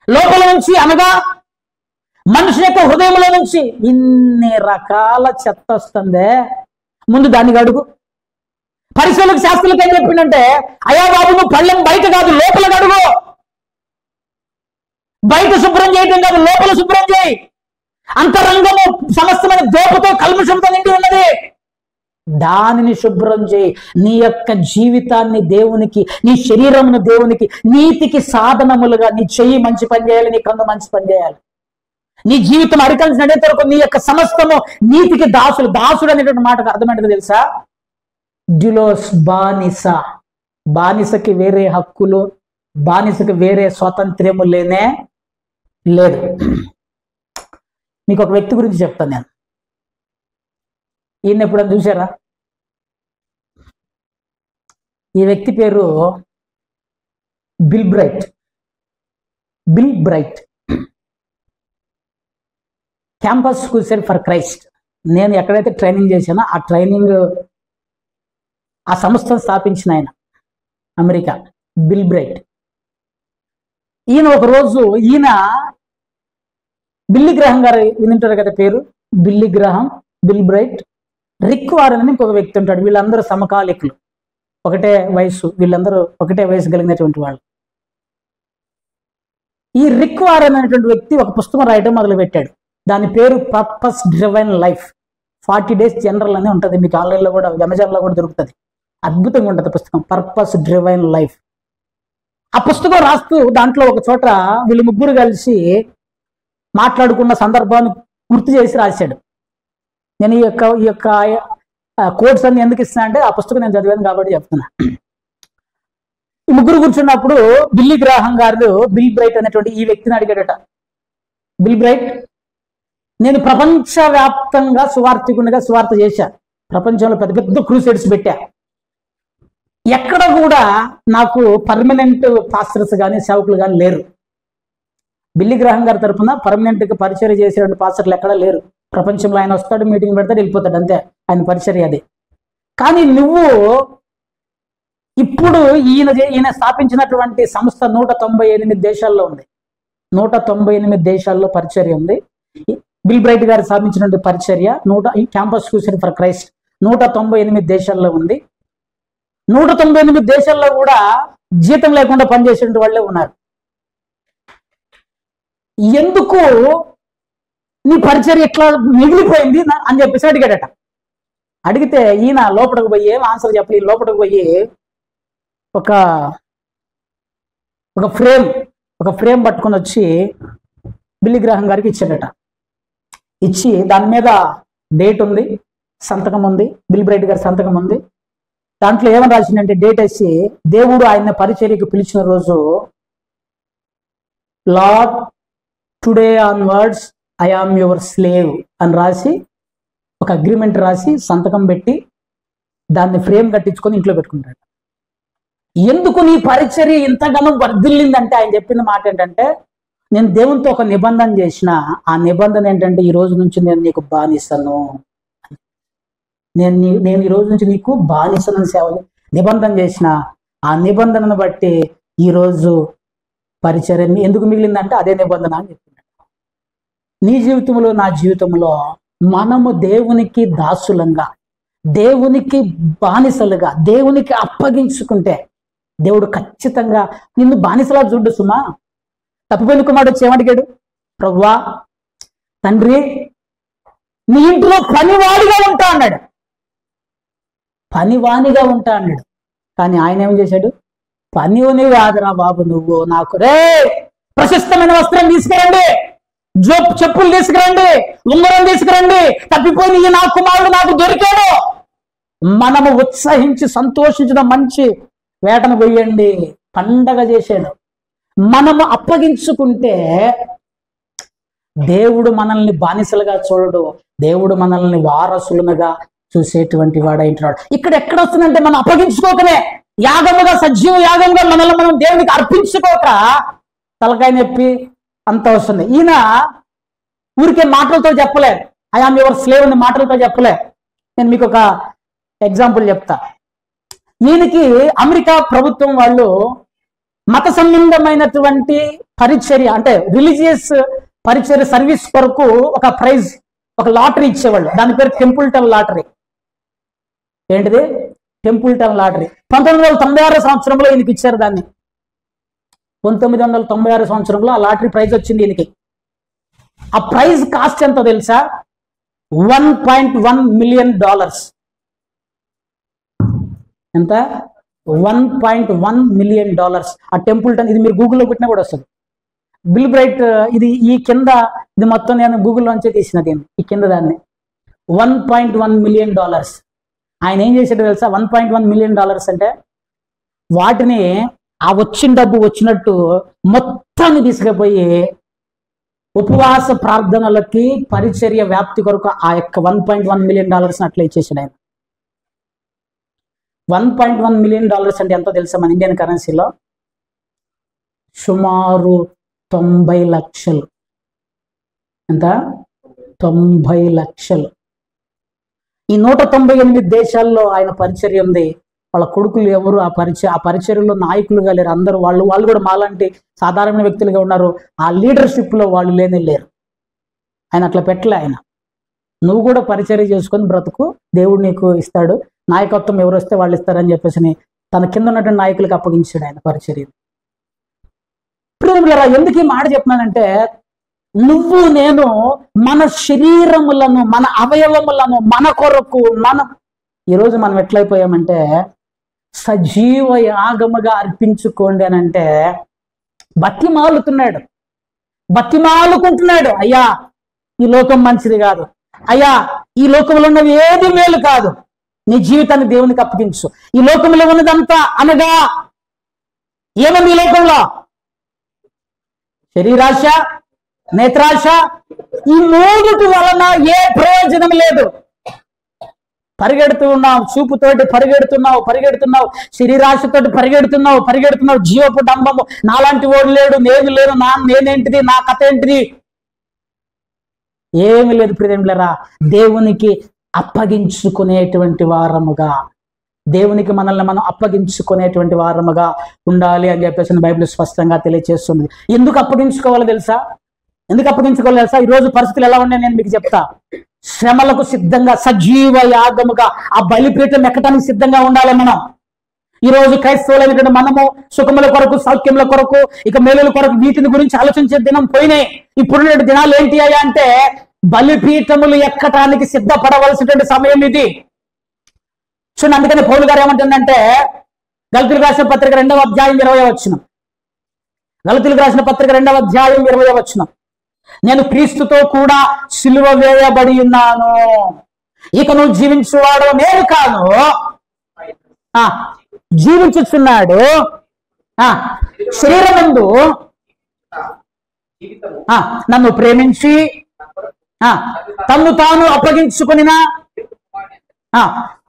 లోపల నుంచి అనగా మనిషి యొక్క హృదయంలో నుంచి ఇన్ని రకాల చెత్త వస్తుందే, ముందు దాన్ని అడుగు. పరిశీలకు శాస్త్రులకు ఏం చెప్పిందంటే, అయ్యా బాబు నువ్వు పళ్ళెం బయట కాదు లోపల అడుగు. బయట శుభ్రం చేయటం కాదు, లోపల శుభ్రం చేయి. అంతరంగము సమస్తమైన దోపతో కల్మషంతో నిండి ఉన్నది, దానిని శుభ్రం చేయి. నీ యొక్క జీవితాన్ని దేవునికి, నీ శరీరమును దేవునికి, నీతికి సాధనములుగా నీ చెయ్యి మంచి పని చేయాలి, నీ కన్ను మంచి పని చేయాలి. నీ జీవితం అరికల్సి నడే వరకు నీ యొక్క సమస్తము నీతికి దాసులు. దాసుడు అనేటువంటి మాటకు అర్థమేంటో తెలుసా? డ్యులోస్, బానిస. బానిసకి వేరే హక్కులు, బానిసకి వేరే స్వాతంత్ర్యము లేనే లేదు. మీకు ఒక వ్యక్తి గురించి చెప్తాను నేను. ఈయన ఎప్పుడైనా చూసారా? ఈ వ్యక్తి పేరు bill bright. Bill bright campus crusade for Christ. నేను ఎక్కడైతే ట్రైనింగ్ చేశానో ఆ సంస్థను స్థాపించిన ఆయన అమెరికా, బిల్ బ్రైట్. ఈయన ఒకరోజు బిల్లీ గ్రహం గారు వింటారు కదా పేరు, బిల్లీ గ్రహం, బిల్ బ్రైట్, రిక్ వారెన్ అని ఇంకొక వ్యక్తి ఉంటాడు. వీళ్ళందరూ సమకాలికులు, ఒకటే వయసు, వీళ్ళందరూ ఒకటే వయసు కలిగినటువంటి వాళ్ళు. ఈ రిక్ వారెన్ అనేటువంటి వ్యక్తి ఒక పుస్తకం రాయడం మొదలుపెట్టాడు. దాని పేరు purpose driven life. 40 days general అని ఉంటుంది, మీకు ఆన్లైన్లో కూడా, అమెజాన్లో కూడా దొరుకుతుంది. అద్భుతంగా ఉంటుంది పుస్తకం, పర్పస్ డ్రివెన్ లైఫ్. ఆ పుస్తకం రాస్తూ దాంట్లో ఒక చోట వీళ్ళు ముగ్గురు కలిసి మాట్లాడుకున్న సందర్భాన్ని గుర్తు చేసి రాశాడు. నేను ఈ యొక్క కోడ్స్ అన్ని ఎందుకు ఇస్తున్నా అంటే, ఆ పుస్తకం నేను చదివాను కాబట్టి చెప్తున్నా. ఈ ముగ్గురు కూర్చున్నప్పుడు బిల్లీ గ్రాహం గారు బిల్ బ్రైట్ అనేటువంటి ఈ వ్యక్తిని అడిగాడట, బిల్ బ్రైట్, నేను ప్రపంచవ్యాప్తంగా సువార్థికునిగా సువార్త చేశా, ప్రపంచంలో పెద్ద పెద్ద క్రూసేడ్స్ పెట్టా, ఎక్కడ కూడా నాకు పర్మనెంట్ పాస్టర్స్ కానీ సేవకులు కానీ లేరు. బిల్లీ గ్రాహం గారి తరఫున పర్మనెంట్గా పరిచర్య చేసేటువంటి పాస్టర్లు ఎక్కడా లేరు. ప్రపంచంలో ఆయన వస్తాడు, మీటింగ్ పెడతాడు, వెళ్ళిపోతాడు, అంతే ఆయన పరిచర్య అది. కానీ నువ్వు ఇప్పుడు ఈయన స్థాపించినటువంటి సంస్థ 198 దేశాల్లో ఉంది. 198 దేశాల్లో పరిచర్య ఉంది. బిల్ బ్రైట్ గారు స్థాపించినటువంటి పరిచర్య క్యాంపస్ క్రూసేడ్ ఫర్ క్రైస్ట్ 198 దేశాల్లో ఉంది. 198 దేశాల్లో కూడా జీతం లేకుండా పనిచేసే వాళ్ళే ఉన్నారు. ఎందుకు నీ పరిచర్య ఎట్లా మిగిలిపోయింది అని చెప్పేసి అడిగాడట. అడిగితే ఈయన లోపలికి పోయి ఏం ఆన్సర్ చెప్పలేదు. లోపలికి పోయి ఒక ఫ్రేమ్ పట్టుకొని వచ్చి బిల్లీ గ్రాహం గారికి ఇచ్చాడట. ఇచ్చి దాని మీద డేట్ ఉంది, సంతకం ఉంది, బిల్ బ్రైట్ గారి సంతకం ఉంది. దాంట్లో ఏమని రాసిందంటే, డేట్ వేసి, దేవుడు ఆయన పరిచర్యకు పిలిచిన రోజు, lord today onwards I am your slave అని రాసి, ఒక అగ్రిమెంట్ రాసి సంతకం పెట్టి దాన్ని ఫ్రేమ్ కట్టించుకొని ఇంట్లో పెట్టుకుంటాడు. ఎందుకు నీ పరిచర్య ఇంతగానో వర్ధిల్లిందంటే ఆయన చెప్పిన మాట ఏంటంటే, నేను దేవునితో ఒక నిబంధన చేసిన, ఆ నిబంధన ఏంటంటే, ఈ రోజు నుంచి నేను నీకు బానిసను, నేను ఈ రోజు నుంచి నీకు బానిసను సేవ నిబంధన చేసిన, ఆ నిబంధనను బట్టి ఈరోజు పరిచర్య ఎందుకు మిగిలిందంటే అదే నిబంధన అని చెప్తున్నాడు. నీ జీవితంలో, నా జీవితంలో మనము దేవునికి దాసులంగా, దేవునికి బానిసలుగా, దేవునికి అప్పగించుకుంటే దేవుడు ఖచ్చితంగా నిన్ను బానిసలా చూడు సుమా. తప్పిపోయిన కుమారుడు వచ్చి ఏమడిగాడు? ప్రభువా, తండ్రి, నీ ఇంట్లో పనివాడిగా ఉంటా అన్నాడు. పనివానిగా ఉంటా అన్నాడు. కానీ ఆయన ఏం చేశాడు? పనివని కాదురా బాబు, నువ్వు నాకు రే ప్రశస్తమైన వస్త్రం తీసుకురండి, చెప్పులు తీసుకురండి, ఉంగరం తీసుకురండి, తప్పిపోయిన ఈ నా కుమారుడు నాకు దొరికాడు. మనము ఉత్సహించి సంతోషించడం మంచి వేటను పోయండి, పండగ చేశాడు. మనము అప్పగించుకుంటే దేవుడు మనల్ని బానిసలుగా చూడడు, దేవుడు మనల్ని వారసులుగా చూసేటువంటి వాడైంటున్నాడు. ఇక్కడ ఎక్కడ వస్తుందంటే మనం అప్పగించుకోకనే యాగముగా, సజీవ యాగంగా మనల్ని మనం దేవునికి అర్పించుకోక తలకాయ నొప్పి అంత వస్తుంది. ఈయన ఊరికే మాటలతో చెప్పలే, ఐ ఆమ్ యువర్ స్లేవ్ అని మాటలతో చెప్పలే. నేను మీకు ఒక ఎగ్జాంపుల్ చెప్తా. ఈయనకి అమెరికా ప్రభుత్వం వాళ్ళు మత సంబంధమైనటువంటి పరిచర్య, అంటే రిలీజియస్ పరిచర్య సర్వీస్ కొరకు ఒక ప్రైజ్, ఒక లాటరీ ఇచ్చేవాళ్ళు. దాని పేరు టెంపుల్టన్ లాటరీ. ఏంటిది? Templeton lottery. 1996 సంవత్సరంలో ఈయనకి ఇచ్చారు దాన్ని. 1996 సంవత్సరంలో ఆ లాటరీ ప్రైజ్ వచ్చింది ఈయనకి. ఆ ప్రైజ్ కాస్ట్ ఎంతో తెలుసా? $1.1 మిలియన్. ఎంత? $1.1 మిలియన్. ఆ టెంపుల్టన్, ఇది మీరు గూగుల్లో పెట్టినా కూడా వస్తుంది. బిల్ బ్రైట్, ఇది ఈ కింద, ఇది మొత్తం నేను గూగుల్లోంచే తీసిన దీన్ని, ఈ కింద దాన్ని. $1.1 మిలియన్. ఆయన ఏం చేశాడో తెలుసా? $1.1 మిలియన్ అంటే వాటిని ఆ వచ్చిన డబ్బు వచ్చినట్టు మొత్తాన్ని తీసుకుపోయి ఉపవాస ప్రార్థనలకి, పరిచర్య వ్యాప్తి కొరకు ఆ యొక్క $1.1 మిలియన్ అట్లా ఇచ్చేసాడు ఆయన. $1.1 మిలియన్ అంటే ఎంతో తెలుసా మన ఇండియన్ కరెన్సీలో? సుమారు 90 లక్షలు. ఎంత? 90 లక్షలు. ఈ 198 దేశాల్లో ఆయన పరిచర్య ఉంది. వాళ్ళ కొడుకులు ఎవరు ఆ పరిచర్యలో నాయకులుగా లేరు. అందరూ వాళ్ళు కూడా మాలాంటి సాధారణ వ్యక్తులుగా ఉన్నారు. ఆ లీడర్షిప్ లో వాళ్ళు లేరు. ఆయన అట్లా పెట్టలే. ఆయన నువ్వు కూడా పరిచర్య చేసుకొని బ్రతుకు, దేవుడు నీకు ఇస్తాడు, నాయకత్వం ఎవరు వస్తే వాళ్ళు ఇస్తారని చెప్పేసి తన కింద ఉన్నటువంటి నాయకులకు అప్పగించాడు ఆయన పరిచర్య. ఎందుకు ఈ మాట చెప్తున్నానంటే, నువ్వు నేను మన శరీరములను, మన అవయవములను మన కొరకు ఈరోజు మనం ఎట్లయిపోయామంటే, సజీవ యాగముగా అర్పించుకోండి అని అంటే బతిమాలుకుంటున్నాడు. అయ్యా, ఈ లోకం మంచిది కాదు, అయ్యా ఈ లోకంలో ఉన్నవి ఏది మేలు కాదు, నీ జీవితాన్ని దేవునికి అప్పగించు. ఈ లోకంలో ఉన్నదంతా అనగా ఏమన్నా ఈ లోకంలో శరీరాశ, నేత్రాశ, ఈ మూడుటి వలన ఏ ప్రయోజనం లేదు. పరిగెడుతూ ఉన్నావు, చూపుతోటి పరిగెడుతున్నావు, శరీరాశతోటి పరిగెడుతున్నావు, జీవపు డంబము, నాలాంటి వాడు లేడు, నేను లేను, నేనేంటిది, నా కథ ఏంటిది, ఏమి లేదు. ప్రియమిలరా, దేవునికి అప్పగించుకునేటువంటి వారముగా, దేవునికి మనల్ని మనం అప్పగించుకునేటువంటి వారముగా ఉండాలి అని చెప్పేసి బైబిల్ స్పష్టంగా తెలియజేస్తుంది. ఎందుకు అప్పగించుకోవాలో తెలుసా? ఈరోజు పరిస్థితులు ఎలా ఉన్నాయి నేను మీకు చెప్తా. శ్రమలకు సిద్ధంగా, సజీవ యాగముగా ఆ బలిపీఠం ఎక్కడానికి సిద్ధంగా ఉండాలి మనం. ఈరోజు క్రైస్తవులైనటువంటి మనము సుఖముల కొరకు, సౌఖ్యముల కొరకు, ఇక మేలుల కొరకు వీటిని గురించి ఆలోచించే దినం పోయినాయి. ఇప్పుడున్న దినాలు ఏంటి అయ్యా అంటే, బలిపీఠములు ఎక్కటానికి సిద్ధపడవలసినటువంటి సమయం ఇది. చూడండి, అందుకని పౌలు గారు ఏమంటుందంటే, గలతీయులకు రాసిన పత్రిక 2వ అధ్యాయం 20వ వచనం. గలతీయులకు రాసిన పత్రిక 2వ అధ్యాయం 20వ వచనం. నేను క్రీస్తుతో కూడా సిలువ వేయబడి ఉన్నాను, ఇక నువ్వు జీవించువాడు నేను కాను, జీవించుచున్నాడు శరీరమందు నన్ను ప్రేమించి తన్ను తాను అప్పగించుకునిన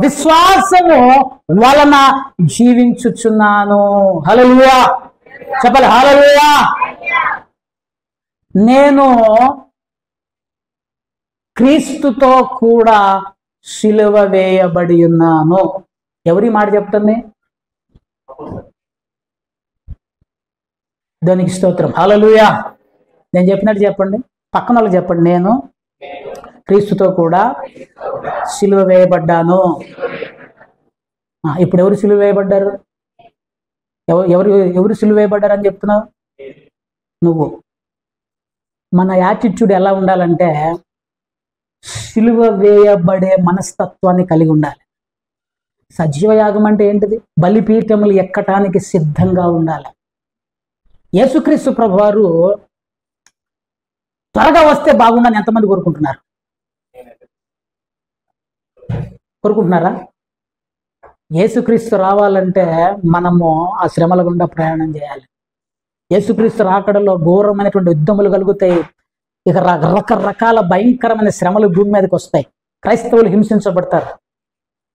విశ్వాసము వలన జీవించుచున్నాను. హల్లెలూయా చెప్పాలి, హల్లెలూయా. నేను క్రీస్తుతో కూడా సిలువ వేయబడి ఉన్నాను. ఎవరి మాట చెప్తుంది? దానికి స్తోత్రం, హల్లెలూయా. నేను చెప్పినట్టు చెప్పండి, పక్కన వాళ్ళకి చెప్పండి, నేను క్రీస్తుతో కూడా సిలువ వేయబడ్డాను. ఇప్పుడు ఎవరు సిలువ వేయబడ్డారు? ఎవరు ఎవరు సిలువ వేయబడ్డారని చెప్తున్నావు నువ్వు. మన యాటిట్యూడ్ ఎలా ఉండాలంటే సిలువ వేయబడే మనస్తత్వాన్ని కలిగి ఉండాలి. సజీవ యాగం అంటే ఏంటిది? బలిపీఠములు ఎక్కటానికి సిద్ధంగా ఉండాలి. యేసుక్రీస్తు ప్రభువారు త్వరగా వస్తే బాగుందని ఎంతమంది కోరుకుంటున్నారు? కోరుకుంటున్నారా? యేసుక్రీస్తు రావాలంటే మనము ఆ శ్రమల గుండా ప్రయాణం చేయాలి. యేసుక్రీస్తు రాకడలో ఘోరమైనటువంటి యుద్ధములు కలుగుతాయి. ఇక రకరకాల భయంకరమైన శ్రమలు భూమి మీదకి వస్తాయి. క్రైస్తవులు హింసించబడతారు.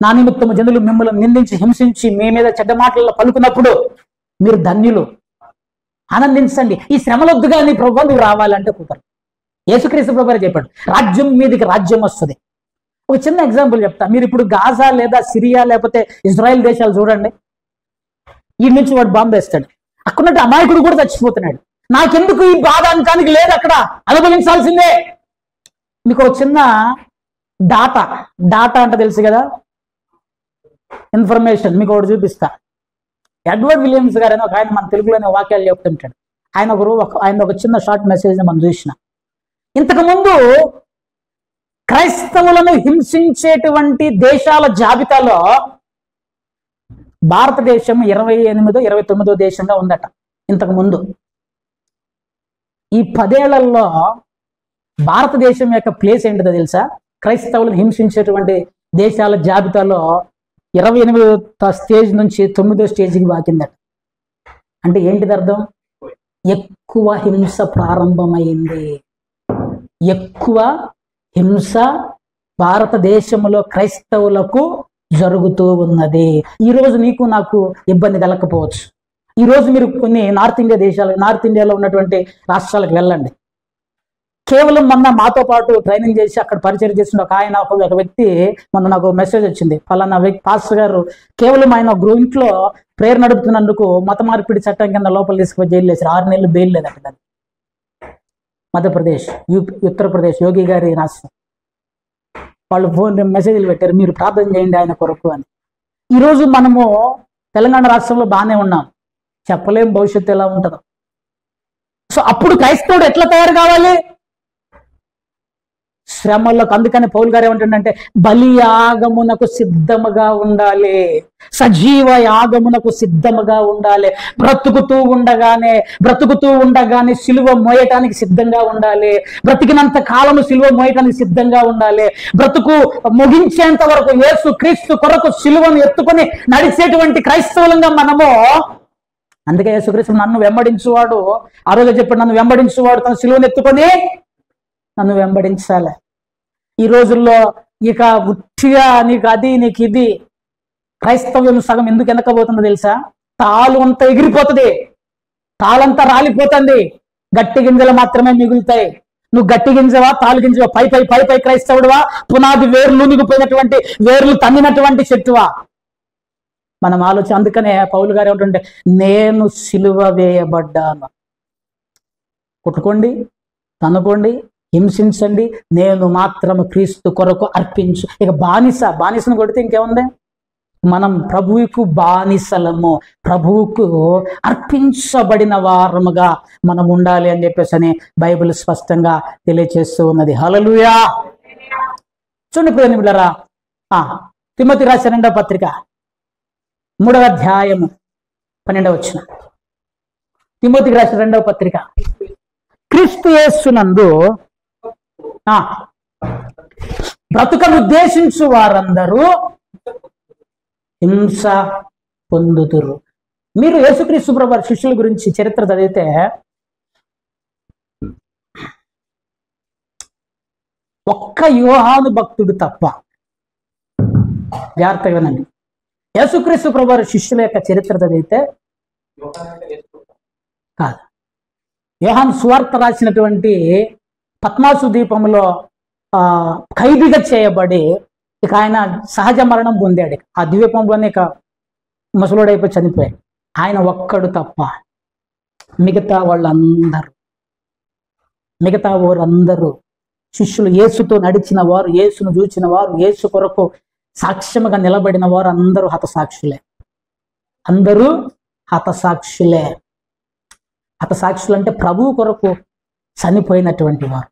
నా నిమిత్తము జనులు మిమ్మల్ని నిందించి హింసించి మీ మీద చెడ్డ మాటల్లో పలుకున్నప్పుడు మీరు ధన్యులు, ఆనందించండి. ఈ శ్రమలొద్దుగా నీ ప్రభువు నువ్వు రావాలంటే కుదరదు. యేసుక్రీస్తు ప్రభువు చెప్పాడు, రాజ్యం మీదకి రాజ్యం వస్తుంది. ఒక చిన్న ఎగ్జాంపుల్ చెప్తా. మీరు ఇప్పుడు గాజా లేదా సిరియా లేకపోతే ఇజ్రాయెల్ దేశాలు చూడండి. ఈ నుంచి వాడు బాంబు వేస్తాడు, అక్కడున్నట్టు అమాయకుడు కూడా చచ్చిపోతున్నాడు. నాకెందుకు ఈ బాధ అనటానికి లేదు, అక్కడ అనుభవించాల్సిందే. మీకు ఒక చిన్న డాటా అంటే తెలుసు కదా, ఇన్ఫర్మేషన్ మీకు ఒకటి చూపిస్తా. ఎడ్వర్డ్ విలియమ్స్ గారు అని ఒక ఆయన మన తెలుగులోనే వాక్యాలు చెప్తుంటాడు. ఆయన ఒక చిన్న షార్ట్ మెసేజ్ మనం చూసిన. ఇంతకుముందు క్రైస్తవులను హింసించేటువంటి దేశాల జాబితాలో భారతదేశం 28వ 29వ దేశంగా ఉందట ఇంతకు ముందు. ఈ 10 ఏళ్లలో భారతదేశం యొక్క ప్లేస్ ఏంటిదో తెలుసా? క్రైస్తవులను హింసించేటువంటి దేశాల జాబితాలో 28వ స్టేజ్ నుంచి 9వ స్టేజ్కి వాకిందట. అంటే ఏంటిది అర్థం? ఎక్కువ హింస ప్రారంభమైంది. ఎక్కువ హింస భారతదేశంలో క్రైస్తవులకు జరుగుతూ ఉన్నది. ఈరోజు నీకు నాకు ఇబ్బంది కలగకపోవచ్చు. ఈరోజు మీరు కొన్ని నార్త్ ఇండియాలో ఉన్నటువంటి రాష్ట్రాలకు వెళ్ళండి. కేవలం మొన్న మాతో పాటు ట్రైనింగ్ చేసి అక్కడ పరిచయం చేసిన ఒక వ్యక్తి మొన్న నాకు మెసేజ్ వచ్చింది. ఫలానా వ్యక్తి పాస్టర్ గారు కేవలం ఆయన ఇంట్లో ప్రేయర్ నడుపుతున్నందుకు మత మార్పిడి చట్టం కింద లోపల తీసుకుని జైలు వేసారు. 6 నెలలు బెయిల్ లేదట. మధ్యప్రదేశ్, ఉత్తరప్రదేశ్, యోగి గారి రాష్ట్రం. వాళ్ళు ఫోన్ మెసేజ్లు పెట్టారు, మీరు ప్రార్థన చేయండి ఆయన కొరకు అని. ఈరోజు మనము తెలంగాణ రాష్ట్రంలో బాగానే ఉన్నాం, చెప్పలేం భవిష్యత్తు ఎలా ఉంటుందో. సో అప్పుడు క్రైస్తవుడు ఎట్లా తయారు కావాలి? శ్రమలకు. అందుకని పౌలు గారు ఏమంటుండంటే బలి యాగమునకు సిద్ధముగా ఉండాలి, సజీవ యాగమునకు సిద్ధముగా ఉండాలి. బ్రతుకుతూ ఉండగానే సిలువ మోయటానికి సిద్ధంగా ఉండాలి. బ్రతికినంత కాలము సిలువ మోయటానికి సిద్ధంగా ఉండాలి. బ్రతుకు ముగించేంత వరకు యేసు క్రీస్తు కొరకు సిలువను ఎత్తుకొని నడిచేటువంటి క్రైస్తవులంగా మనము. అందుకే యేసుక్రీస్తు నన్ను వెంబడించువాడు, ఆ రోజు చెప్పాడు, నన్ను వెంబడించువాడు తన సిలువను ఎత్తుకొని నన్ను వెంబడించాలి. ఈ రోజుల్లో ఇక గుట్టిగా నీకు అది నీకు ఇది, క్రైస్తవ్యం సగం ఎందుకు వెనకపోతుందో తెలుసా? తాలు అంతా ఎగిరిపోతుంది, తాళంతా రాలిపోతుంది, గట్టి గింజలు మాత్రమే మిగులుతాయి. నువ్వు గట్టి గింజవా తాలు గింజవా? పై క్రైస్తవుడువా? పునాది వేర్లు నిగిపోయినటువంటి వేర్లు తన్నినటువంటి చెట్టువా? మనం ఆలోచన. అందుకనే పౌలు గారు ఏమంటుంటే నేను సిలువ వేయబడ్డాను. కొట్టుకోండి, తనుకోండి, హింసించండి, నేను మాత్రము క్రీస్తు కొరకు అర్పించు. ఇక బానిసను కొడితే ఇంకేముంది? మనం ప్రభువుకు బానిసలము, ప్రభువుకు అర్పించబడిన వారముగా మనం ఉండాలి అని చెప్పేసి బైబిల్ స్పష్టంగా తెలియజేస్తూ ఉన్నది. హల్లెలూయా. చూడండి ప్రియమైన బిడ్డలారా, తిమోతి రాసిన 2వ పత్రిక 3వ అధ్యాయము 12వ వచనం. తిమోతికి రాసిన 2వ పత్రిక. క్రీస్తు యేసునందు బ్రతుకను ఉద్దేశించు వారందరూ హింస పొందుతురు. మీరు యేసుక్రీస్తు ప్రభువు శిష్యుల గురించి చరిత్ర చదివితే ఒక్క యోహాను భక్తుడు తప్ప, జాగ్రత్తగా వినండి, యేసుక్రీస్తు ప్రభువు శిష్యుల యొక్క చరిత్ర చదివితే కాదు. యోహాను సువార్త రాసినటువంటి పద్మాసు ద్వీపంలో ఖైదీగా చేయబడి ఇక ఆయన సహజ మరణం పొందాడు. ఆ ద్వీపంలోనే ఇక ముసలుడైపోయి చనిపోయాడు. ఆయన ఒక్కడు తప్ప మిగతా వారందరూ శిష్యులు, యేసుతో నడిచిన వారు, యేసును చూచిన వారు, యేసు కొరకు సాక్ష్యముగా నిలబడిన వారు అందరూ హతసాక్షులే. అందరూ హతసాక్షులే. హతసాక్షులు అంటే ప్రభువు కొరకు చనిపోయినటువంటి వారు,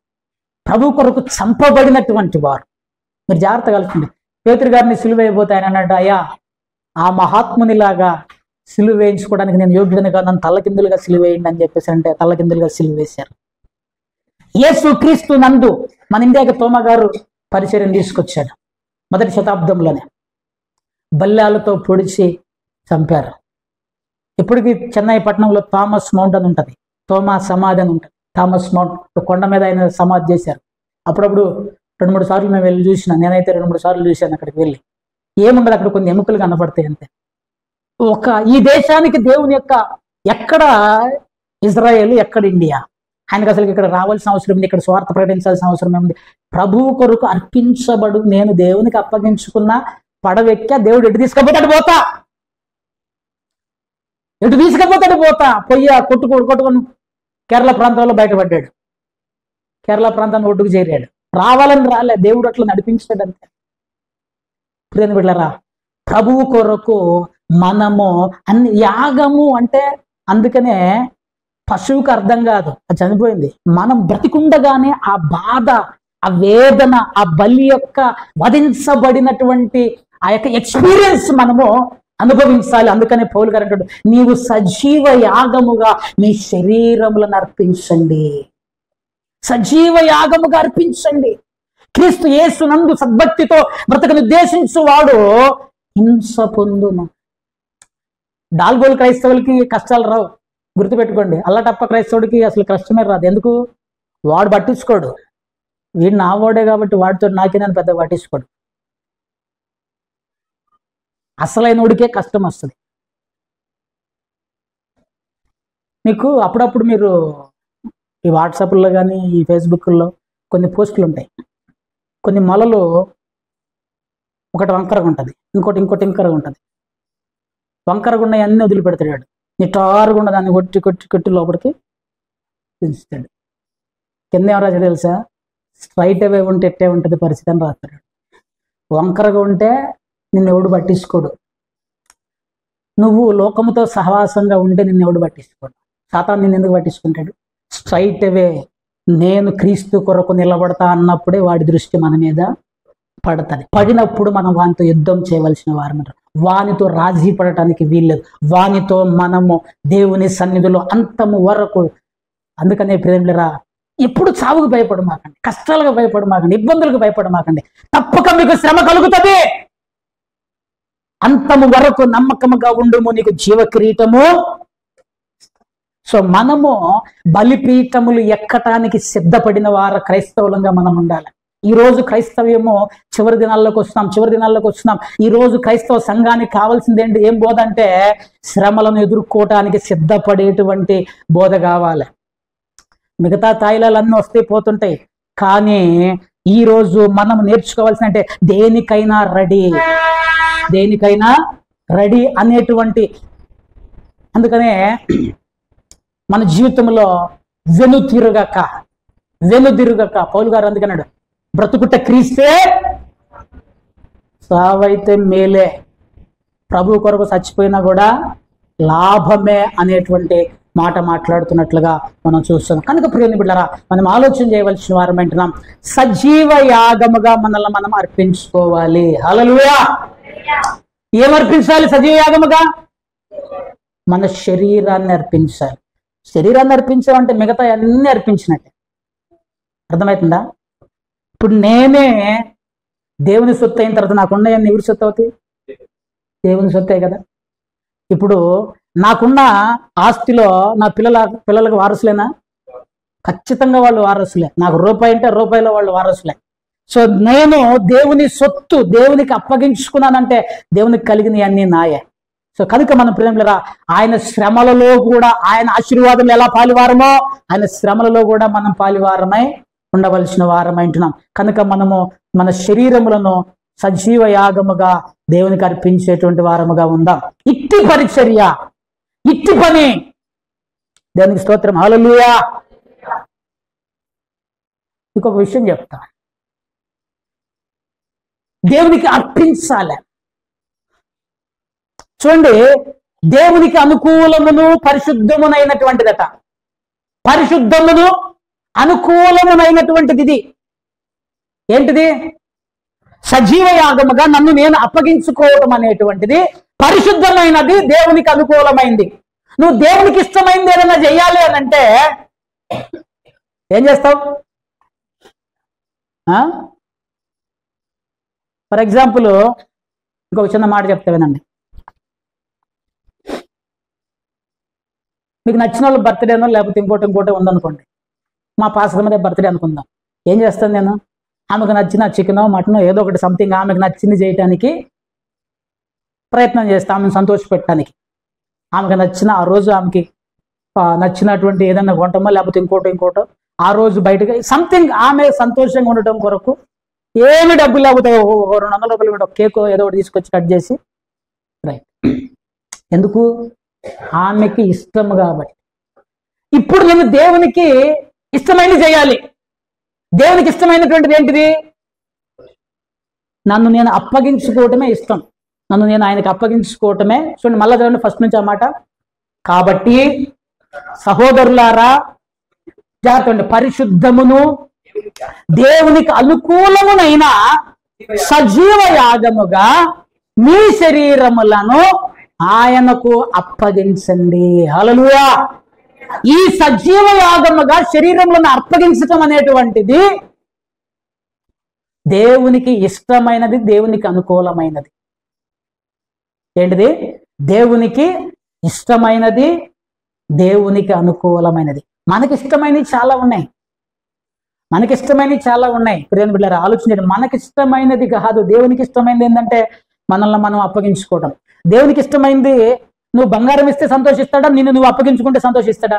ప్రభు కొరకు చంపబడినటువంటి వారు. మీరు జాగ్రత్తగా కలుసుకోండి. పేతురు గారిని సిలువ వేయబోతే ఆయన అన్నాడు, అయ్యా ఆ మహాత్మునిలాగా సిలువ వేయించుకోవడానికి నేను యోగ్యుడిని కాదు, నన్ను తల్లకిందులుగా సిలువ వేయండి అని చెప్పేసి అంటే తల్లకిందులుగా సిలువ వేశారు. యేసు క్రీస్తు నందు మన ఇండియాకి తోమా గారు పరిచర్యం తీసుకొచ్చాడు. 1వ శతాబ్దంలోనే బల్లాలతో పొడిచి చంపారు. ఇప్పటికీ చెన్నై పట్టణంలో థామస్ మౌంట్ అని ఉంటుంది, తోమా సమాధి అని ఉంటుంది. థామస్ మౌంట్ కొండ మీద ఆయన సమాధి చేశారు. అప్పుడప్పుడు 2-3 సార్లు మేము వెళ్ళి చూసినా, నేనైతే 2-3 సార్లు చూశాను. అక్కడికి వెళ్ళి ఏముండదు, అక్కడ కొన్ని ఎముకలు కనపడతాయి అంతే. ఈ దేశానికి దేవుని యొక్క ఎక్కడ ఇజ్రాయేల్, ఎక్కడ ఇండియా? ఆయనకు అసలు ఇక్కడ రావాల్సిన అవసరం ఉంది, ఇక్కడ స్వార్థ ప్రకటించాల్సిన అవసరం ఉంది. ప్రభువు కొరకు అర్పించబడు నేను దేవునికి అప్పగించుకున్న పడవెక్క దేవుడు ఎటు తీసుకపోతాడు పోతా, ఎటు తీసుకపోతాడు పోతా. కొట్టుకొని కేరళ ప్రాంతంలో బయటపడ్డాడు, కేరళ ప్రాంతాన్ని ఒడ్డుకు చేరాడు. రావాలని రాలే, దేవుడు అట్లా నడిపించాడు అంతే. ప్రియని బిడ్డలారా, ప్రభువు కొరకు మనము అన్ని యాగము అంటే, అందుకనే పశువుకి అర్థం కాదు, అది చనిపోయింది. మనం బ్రతికుండగానే ఆ బాధ, ఆ వేదన, ఆ బలి యొక్క వధించబడినటువంటి ఆ యొక్క ఎక్స్పీరియన్స్ మనము అనుభవించాలి. అందుకనే పౌలు గారు అంటాడు, నీవు సజీవ యాగముగా మీ శరీరములను అర్పించండి, సజీవ యాగముగా అర్పించండి. క్రీస్తు యేసునందు సద్భక్తితో బ్రతకను ఉద్దేశించువాడు హింస పొందును. డాల్గోల్ క్రైస్తవులకి కష్టాలు రావు, గుర్తుపెట్టుకోండి. అల్లటప్ప క్రైస్తవుడికి అసలు కష్టమే రాదు. ఎందుకు? వాడు పట్టించుకోడు. వీడు నా వాడే కాబట్టి వాడితో నాకేనని పెద్ద పట్టించుకోడు. అసలైన వాడికే కష్టం వస్తుంది. మీకు అప్పుడప్పుడు మీరు ఈ వాట్సాప్లో కానీ ఈ ఫేస్బుక్లో కొన్ని పోస్టులు ఉంటాయి. కొన్ని మొలలు ఒకటి వంకరగా ఉంటుంది, ఇంకోటి ఇంకరగా ఉంటుంది. వంకరగా ఉన్నాయి అన్నీ వదిలిపెడతాడు, నిటారుగుండ దాన్ని కొట్టి లోపలికి పెంచుతాడు. కింద ఏం రాశాడు తెలుసా? స్ట్రైట్ అవే ఉంటే ఎట్టే ఉంటుంది పరిస్థితి అని రాస్తాడు. వంకరగా ఉంటే నిన్ను ఎవడు పట్టించుకోడు. నువ్వు లోకముతో సహవాసంగా ఉంటే నిన్ను ఎవడు పట్టించుకోడు. సాతాను నిన్ను ఎందుకు పట్టించుకుంటాడు? స్ట్రైట్ అవే నేను క్రీస్తు కొరకు నిలబడతా అన్నప్పుడే వాడి దృష్టి మన మీద పడుతుంది. పడినప్పుడు మనం వానితో యుద్ధం చేయవలసిన వారమంటారు. వానితో రాజీ పడటానికి వీల్లేదు. వానితో మనము దేవుని సన్నిధిలో అంతము వరకు. అందుకనే ప్రేమిలరా, ఎప్పుడు చావుకు భయపడమాకండి, కష్టాలకు భయపడమాకండి, ఇబ్బందులకు భయపడమాకండి. తప్పక మీకు శ్రమ కలుగుతుంది. అంతము వరకు నమ్మకముగా ఉండుము, నీకు జీవ కిరీటము. సో మనము బలిపీఠములు ఎక్కటానికి సిద్ధపడిన వారు క్రైస్తవులంగా మనం ఉండాలి. ఈ రోజు క్రైస్తవ్యము చివరి దినాల్లోకి వస్తున్నాం. ఈ రోజు క్రైస్తవ సంఘానికి కావాల్సింది ఏంటి? ఏం బోధ అంటే శ్రమలను ఎదుర్కోవటానికి సిద్ధపడేటువంటి బోధ కావాలి. మిగతా తాయిలాలన్నీ వస్తే పోతుంటాయి, కానీ ఈ రోజు మనం నేర్చుకోవాల్సిన అంటే దేనికైనా రెడీ అనేటువంటి. అందుకనే మన జీవితంలో వెనుదిరుగక పౌలు గారు అందుకన్నాడు, బ్రతుకుట క్రీస్తే, సావైతే మేలే. ప్రభు కొరకు చచ్చిపోయినా కూడా లాభమే అనేటువంటి మాట మాట్లాడుతున్నట్లుగా మనం చూస్తున్నాం. కనుక ప్రియని బిడ్డలారా, మనం ఆలోచన చేయవలసిన వారం అంటున్నాం, సజీవ యాగముగా మనల్ని మనం అర్పించుకోవాలి. హల్లెలూయా. ఏమర్పించాలి? సజీవ యాగముగా మన శరీరాన్ని అర్పించాలి. శరీరాన్ని అర్పించాలంటే మిగతా అన్ని అర్పించినట్టే. అర్థమవుతుందా? ఇప్పుడు నేనే దేవుని సొత్తు అయిన తర్వాత నాకున్నాయన్ని ఎవరి సొత్తు అవుతాయి? దేవుని సొత్తే కదా. ఇప్పుడు నాకున్న ఆస్తిలో నా పిల్లలకు వారసులేనా? ఖచ్చితంగా వాళ్ళు వారసులే. నాకు రూపాయి అంటే రూపాయిలో వాళ్ళు వారసులే. సో నేను దేవుని సొత్తు దేవునికి అప్పగించుకున్నానంటే దేవునికి కలిగినవి అన్నీ నాయే. సో కనుక మన ప్రేమలరా, ఆయన శ్రమలలో కూడా ఆయన ఆశీర్వాదం ఎలా పాలివారమో ఆయన శ్రమలలో కూడా మనం పాలివారమై ఉండవలసిన వారమై ఉంటున్నాం. కనుక మనము మన శరీరములను సజీవ యాగముగా దేవునికి అర్పించేటువంటి వారముగా ఉందాం. ఇట్టి పరిచర్య, ఇట్టి పని దేవునికి స్తోత్రం. హల్లెలూయా. ఇంకొక విషయం చెప్తా, దేవునికి అర్పించాలి. చూడండి, దేవునికి అనుకూలమును పరిశుద్ధమునైనటువంటిదట. పరిశుద్ధమును అనుకూలమునైనటువంటిది ఇది. ఏంటిది? సజీవ యాగముగా నన్ను నేను అప్పగించుకోవటం అనేటువంటిది పరిశుద్ధమైనది, దేవునికి అనుకూలమైంది. నువ్వు దేవునికి ఇష్టమైంది ఏదైనా చెయ్యాలి అని అంటే ఏం చేస్తావు? ఫర్ ఎగ్జాంపుల్ ఇంకొక చిన్న మాట చెప్తా వినండి. మీకు నచ్చిన వాళ్ళు బర్త్డేనో లేకపోతే ఇంకోటి ఉందనుకోండి. మా పాస్టర్ మీద బర్త్డే అనుకుందాం. ఏం చేస్తాను నేను? ఆమెకు నచ్చిన చికెనో మటనో ఏదో ఒకటి సంథింగ్ ఆమెకు నచ్చింది చేయటానికి ప్రయత్నం చేస్తాను, ఆమెను సంతోషపెట్టడానికి. ఆమెకు నచ్చిన ఆ రోజు ఆమెకి నచ్చినటువంటి ఏదైనా వంటమో లేకపోతే ఇంకోటో ఆ రోజు బయటకి సంథింగ్ ఆమె సంతోషంగా ఉండటం కొరకు ఏమి డబ్బులు లేకపోతే 200 రూపాయలు ఒక కేక్ ఏదో ఒకటి తీసుకొచ్చి కట్ చేసి రైట్. ఎందుకు? ఆమెకి ఇష్టం కాబట్టి. ఇప్పుడు నేను దేవునికి ఇష్టమైనది చేయాలి. దేవునికి ఇష్టమైనటువంటిది ఏంటిది? నన్ను నేను అప్పగించుకోవటమే ఇష్టం. నన్ను నేను ఆయనకు అప్పగించుకోవటమే. చూడండి, మళ్ళా చదవండి ఫస్ట్ నుంచి ఆ మాట. కాబట్టి సహోదరులారా, జాగ్రత్త, పరిశుద్ధమును దేవునికి అనుకూలమునైన సజీవ యాగముగా మీ శరీరములను ఆయనకు అప్పగించండి. హల్లెలూయా. ఈ సజీవ యాగముగా శరీరములను అప్పగించటం అనేటువంటిది దేవునికి ఇష్టమైనది, దేవునికి అనుకూలమైనది. ఏంటిది? దేవునికి ఇష్టమైనది, దేవునికి అనుకూలమైనది. మనకి ఇష్టమైనవి చాలా ఉన్నాయి. ప్రియమైన బిడ్డలారా, ఆలోచించండి. మనకి ఇష్టమైనది కాదు, దేవునికి ఇష్టమైనది ఏంటంటే మనల్ని మనం అప్పగించుకోవడం. దేవునికి ఇష్టమైంది నువ్వు బంగారం ఇస్తే సంతోషిస్తాడా? నిన్ను నువ్వు అప్పగించుకుంటే సంతోషిస్తాడా?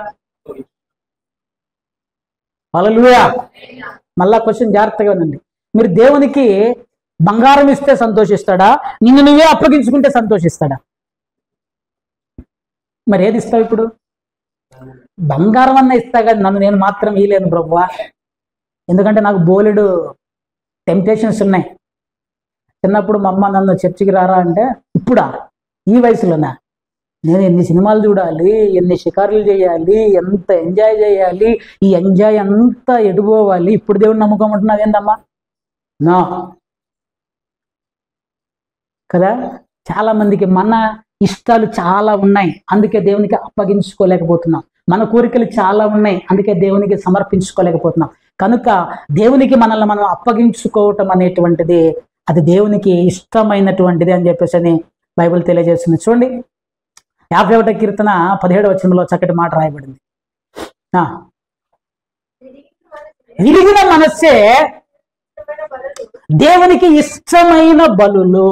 హల్లెలూయా. మళ్ళా క్వశ్చన్ జాగ్రత్తగా ఉందండి. మీరు దేవునికి బంగారం ఇస్తే సంతోషిస్తాడా? నిన్ను నువ్వే అప్పగించుకుంటే సంతోషిస్తాడా? మరి ఏది ఇస్తావు? ఇప్పుడు బంగారం అన్న ఇస్తా కానీ నన్ను నేను మాత్రం ఇయలేను ప్రభువా, ఎందుకంటే నాకు బోలెడు టెంప్టేషన్స్ ఉన్నాయి. చిన్నప్పుడు మా అమ్మ నన్ను చర్చికి రారా అంటే, ఇప్పుడా ఈ వయసులోనా? నేను ఎన్ని సినిమాలు చూడాలి, ఎన్ని షికారులు చేయాలి, ఎంత ఎంజాయ్ చేయాలి, ఈ ఎంజాయ్ అంతా ఎడిపోవాలి, ఇప్పుడు దేవుడు నమ్మకం ఉంటున్నావు ఏందమ్మా? నా కదా, చాలా మందికి మన ఇష్టాలు చాలా ఉన్నాయి, అందుకే దేవునికి అప్పగించుకోలేకపోతున్నాం. మన కోరికలు చాలా ఉన్నాయి, అందుకే దేవునికి సమర్పించుకోలేకపోతున్నాం. కనుక దేవునికి మనల్ని మనం అప్పగించుకోవటం అనేటువంటిది అది దేవునికి ఇష్టమైనటువంటిది అని చెప్పేసి అని బైబిల్ తెలియజేస్తుంది. చూడండి, 51వ కీర్తన 17వ వచనంలో చక్కటి మాట రాయబడింది. విరిగిన మనస్సే దేవునికి ఇష్టమైన బలులు.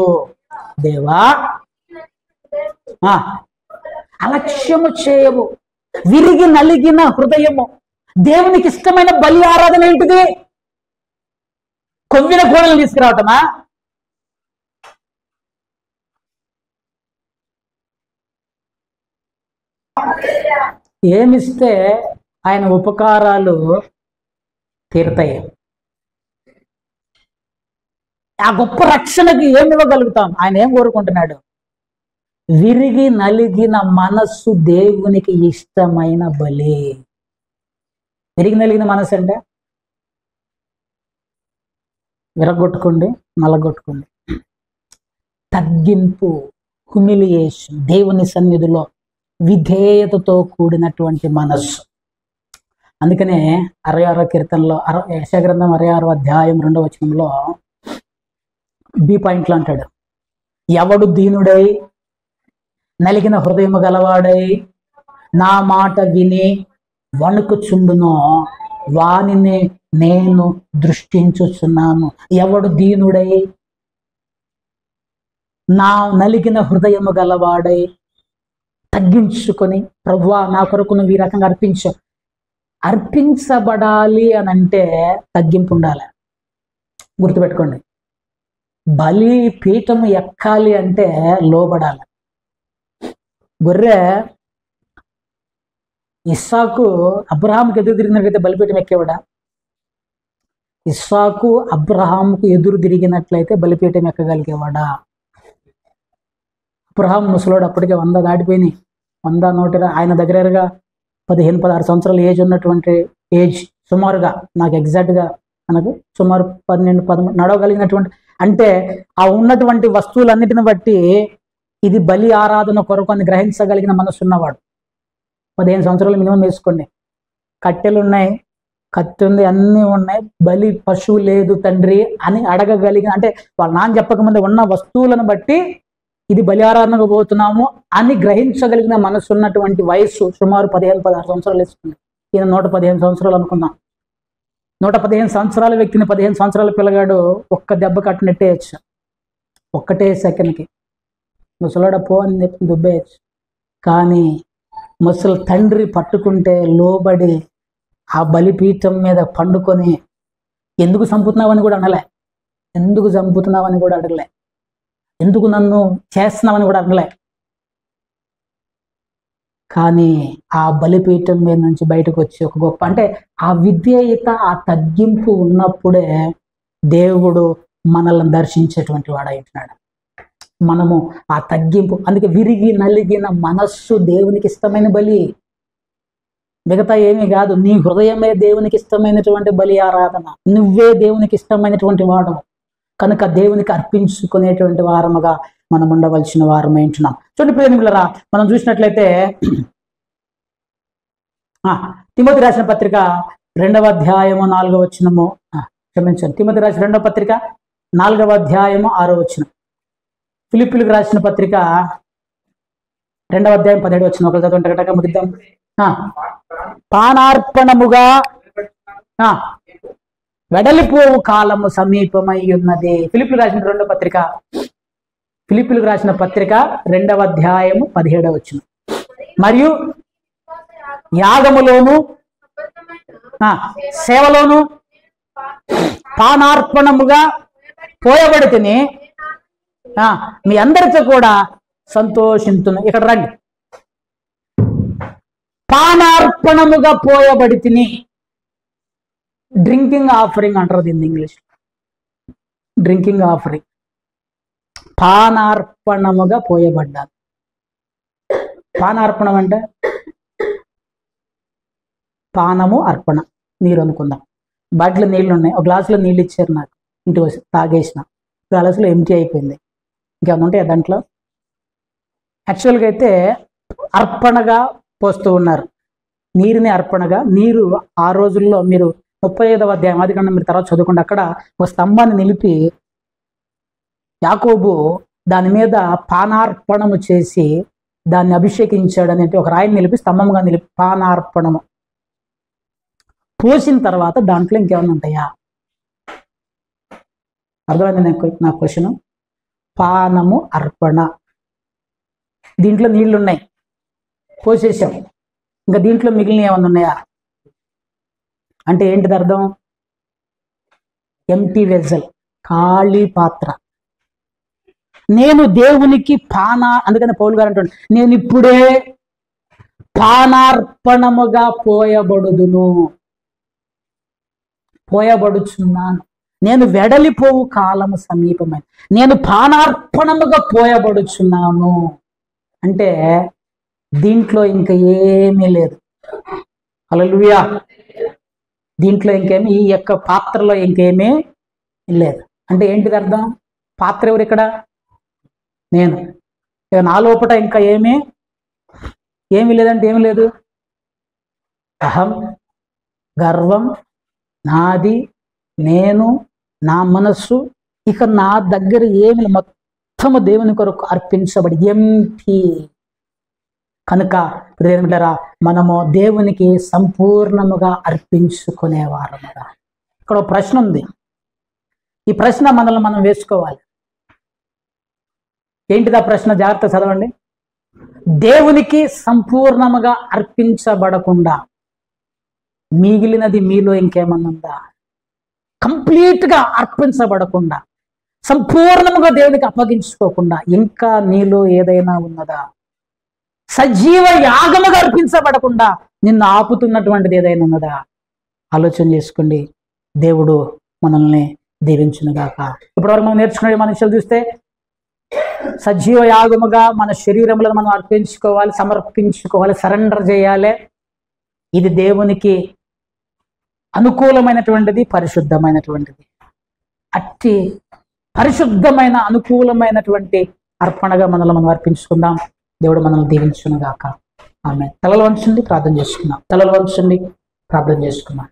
దేవా, అలక్ష్యము చేయము, విరిగి నలిగిన హృదయము. దేవునికి ఇష్టమైన బలి ఆరాధన ఏంటిది? కొవ్విన కోడలు తీసుకురావటమా? ఏమిస్తే ఆయన ఉపకారాలు తీరుతాయి? ఆ గొప్ప రక్షణకి ఏమి ఇవ్వగలుగుతాం? ఆయన ఏం కోరుకుంటున్నాడు? విరిగి నలిగిన మనస్సు దేవునికి ఇష్టమైన బలి. విరిగి నలిగిన మనస్సు అంటే విరగొట్టుకోండి, నలగొట్టుకోండి. తగ్గింపు, హ్యూమిలియేషన్, దేవుని సన్నిధిలో విధేయతతో కూడినటువంటి మనస్సు. అందుకనే 66వ కీర్తనలో యెషయా గ్రంథం 66వ అధ్యాయం 2వ వచనంలో బి పాయింట్లో అంటాడు, ఎవడు దీనుడై నలిగిన హృదయము గలవాడై నా మాట విని వణుకుచుండునో వానిని నేను దృష్టించుచున్నాను. ఎవడు దీనుడై నా నలిగిన హృదయము గలవాడై తగ్గించుకొని, ప్రభువా నా కొరకు నువ్వు ఈ రకంగా అర్పించు. అర్పించబడాలి అని అంటే తగ్గింపు ఉండాలి. గుర్తుపెట్టుకోండి, బలి పీఠము ఎక్కాలి అంటే లోబడాలి. గొర్రె ఇస్సాకు అబ్రహాంకి ఎదురు తిరిగినట్లయితే బలిపీఠం ఎక్కేవాడా? ఇస్సాకు అబ్రహాంకు ఎదురు తిరిగినట్లయితే బలిపీఠం ఎక్కగలిగేవాడా? అబ్రహాం ముసలోడు అప్పటికే 100 దాటిపోయినాయి. 100, 100 ఆయన దగ్గరగా 15-16 సంవత్సరాల ఏజ్ ఉన్నటువంటి ఏజ్ సుమారుగా, నాకు ఎగ్జాక్ట్గా మనకు సుమారు 12-13 నడవగలిగినటువంటి, అంటే ఆ ఉన్నటువంటి వస్తువులన్నిటిని బట్టి ఇది బలి ఆరాధన కొరకు అని గ్రహించగలిగిన మనసు ఉన్నవాడు. 15 సంవత్సరాలు మినిమం వేసుకోండి. కట్టెలు ఉన్నాయి, కత్తి ఉంది, అన్నీ ఉన్నాయి, బలి పశువు లేదు తండ్రి అని అడగగలిగిన, అంటే వాళ్ళ నాన్న చెప్పకముందే ఉన్న వస్తువులను బట్టి ఇది బలి ఆరాధనకు పోతున్నాము అని గ్రహించగలిగిన మనసు ఉన్నటువంటి వయస్సు సుమారు 15-16 సంవత్సరాలు వేసుకుంది. ఈయన 115 సంవత్సరాలు అనుకుందాం. 115 సంవత్సరాల వ్యక్తిని 15 సంవత్సరాల పిల్లగాడు ఒక్క దెబ్బ కట్టినట్టేయచ్చు. ఒక్కటే సెకండ్కి ముసలాడ పో అని చెప్పి దుబ్బేయచ్చు. కానీ ముసలి తండ్రి పట్టుకుంటే లోబడి ఆ బలిపీఠం మీద పండుకొని ఎందుకు చంపుతున్నావని కూడా అనలే, ఎందుకు చంపుతున్నావని కూడా అడగలే, ఎందుకు నన్ను చేస్తున్నావని కూడా అనలే. కానీ ఆ బలిపీఠం మీద నుంచి బయటకు వచ్చి ఒక గొప్ప, అంటే ఆ విధేయత, ఆ తగ్గింపు ఉన్నప్పుడే దేవుడు మనల్ని దర్శించేటువంటి వాడైంటున్నాడు. మనము ఆ తగ్గింపు, అందుకే విరిగి నలిగిన మనస్సు దేవునికి ఇష్టమైన బలి, మిగతా ఏమీ కాదు. నీ హృదయమే దేవునికి ఇష్టమైనటువంటి బలి ఆరాధన, నువ్వే దేవునికి ఇష్టమైనటువంటి వాడు కనుక దేవునికి అర్పించుకునేటువంటి వారముగా మనం ఉండవలసిన వారమై ఉంటున్నాం. చూడండి ప్రియమిత్రులారా, మనం చూసినట్లయితే తిమోతి రాసిన పత్రిక 2వ అధ్యాయము 4వ వచనము, క్షమించండి, తిమోతి రాసిన 2వ పత్రిక 4వ అధ్యాయము 6వ వచనం, ఫిలిప్పీలకు రాసిన పత్రిక 2వ అధ్యాయం 17వ వచనం, ఒకరు చదవండి గటక ముగిద్దాం. పానార్పణముగా వెడలిపోవు కాలము సమీపమై ఉన్నది. ఫిలిప్పీలకు రాసిన 2వ పత్రిక, ఫిలిప్పీలకు రాసిన పత్రిక 2వ అధ్యాయము 17వ వచనం, మరియు యాగములోను సేవలోను పానార్పణముగా పోయబడితిని, మీ అందరితో కూడా సంతోషింతును. ఇక్కడ రండి, పానార్పణముగా పోయబడితిని. డ్రింకింగ్ ఆఫరింగ్ అంటారు దీన్ని ఇంగ్లీష్, డ్రింకింగ్ ఆఫరింగ్. పానార్పణముగా పోయబడ్డాను. పానార్పణం అంటే పానము అర్పణ, నీరు అనుకుందాం. బాటిలో నీళ్ళు ఉన్నాయి, ఒక గ్లాసులో నీళ్ళు ఇచ్చారు నాకు, ఇంటికి వచ్చి తాగేసిన, గ్లాసులో ఎంటీ అయిపోయింది, ఇంకేమైనా ఉంటాయా దాంట్లో? యాక్చువల్గా అయితే అర్పణగా పోస్తూ ఉన్నారు నీరుని, అర్పణగా. నీరు ఆ రోజుల్లో మీరు 35వ అధ్యాయం ఆదికాండం మీరు తర్వాత చదువుకోండి, అక్కడ ఒక స్తంభాన్ని నిలిపి యాకోబు దాని మీద పానార్పణము చేసి దాన్ని అభిషేకించాడు అని, ఒక రాయిని నిలిపి స్తంభంగా నిలిపి పానార్పణము పోసిన తర్వాత దాంట్లో ఇంకేమైనా ఉంటాయా? అర్థమైంది నా క్వశ్చన్. పానము అర్పణ, దీంట్లో నీళ్లు ఉన్నాయి, పోసేసాం, ఇంకా దీంట్లో మిగిలిన ఏమన్నా ఉన్నాయా అంటే ఏంటిది అర్థం? ఎంటీ వెజల్, ఖాళీ పాత్ర. నేను దేవునికి అందుకని పౌలు గారు అంటాడు, నేను ఇప్పుడే పానార్పణముగా పోయబడుచున్నాను, నేను వెడలిపోవు కాలము సమీపమైన, నేను పానార్పణముగా పోయబడుచున్నాను. అంటే దీంట్లో ఇంకా ఏమీ లేదు. హల్లెలూయా. దీంట్లో ఇంకేమీ, ఈ యొక్క పాత్రలో ఇంకేమీ లేదు. అంటే ఏంటిది అర్థం? పాత్ర ఎవరు ఇక్కడ? నేను. ఇక నా లోపల ఇంకా ఏమీ లేదంటే ఏమి లేదు. అహం, గర్వం, నాది, నేను, నా మనస్సు, ఇక నా దగ్గర ఏమి, మొత్తము దేవుని కొరకు అర్పించబడి ఎంటీ. కనుక ప్రియమిత్రులారా, మనము దేవునికి సంపూర్ణముగా అర్పించుకునేవారముగా. ఇక్కడ ఒక ప్రశ్న ఉంది, ఈ ప్రశ్న మనల్ని మనం వేసుకోవాలి. ఏంటిదా ప్రశ్న? జాగ్రత్త చదవండి. దేవునికి సంపూర్ణముగా అర్పించబడకుండా మిగిలినది మీలో ఇంకేమన్నా ఉందా? కంప్లీట్గా అర్పించబడకుండా, సంపూర్ణముగా దేవునికి అప్పగించుకోకుండా ఇంకా నీలో ఏదైనా ఉన్నదా? సజీవ యాగముగా అర్పించబడకుండా నిన్ను ఆపుతున్నటువంటిది ఏదైనా ఉన్నదా? ఆలోచన చేసుకోండి. దేవుడు మనల్ని దీవించునుగాక. ఇప్పటివరకు మనం నేర్చుకునే మనుషులు చూస్తే సజీవ యాగముగా మన శరీరములను మనం అర్పించుకోవాలి, సమర్పించుకోవాలి, సరెండర్ చేయాలి. ఇది దేవునికి అనుకూలమైనటువంటిది, పరిశుద్ధమైనటువంటిది. అట్టి పరిశుద్ధమైన అనుకూలమైనటువంటి అర్పణగా మనల్ని మనం అర్పించుకుందాం. దేవుడు మనల్ని దీవించును గాక. ఆమేన్. తలలు వంచండి, ప్రార్థన చేసుకుందాం. తలలు వంచండి, ప్రార్థన చేసుకుందాం.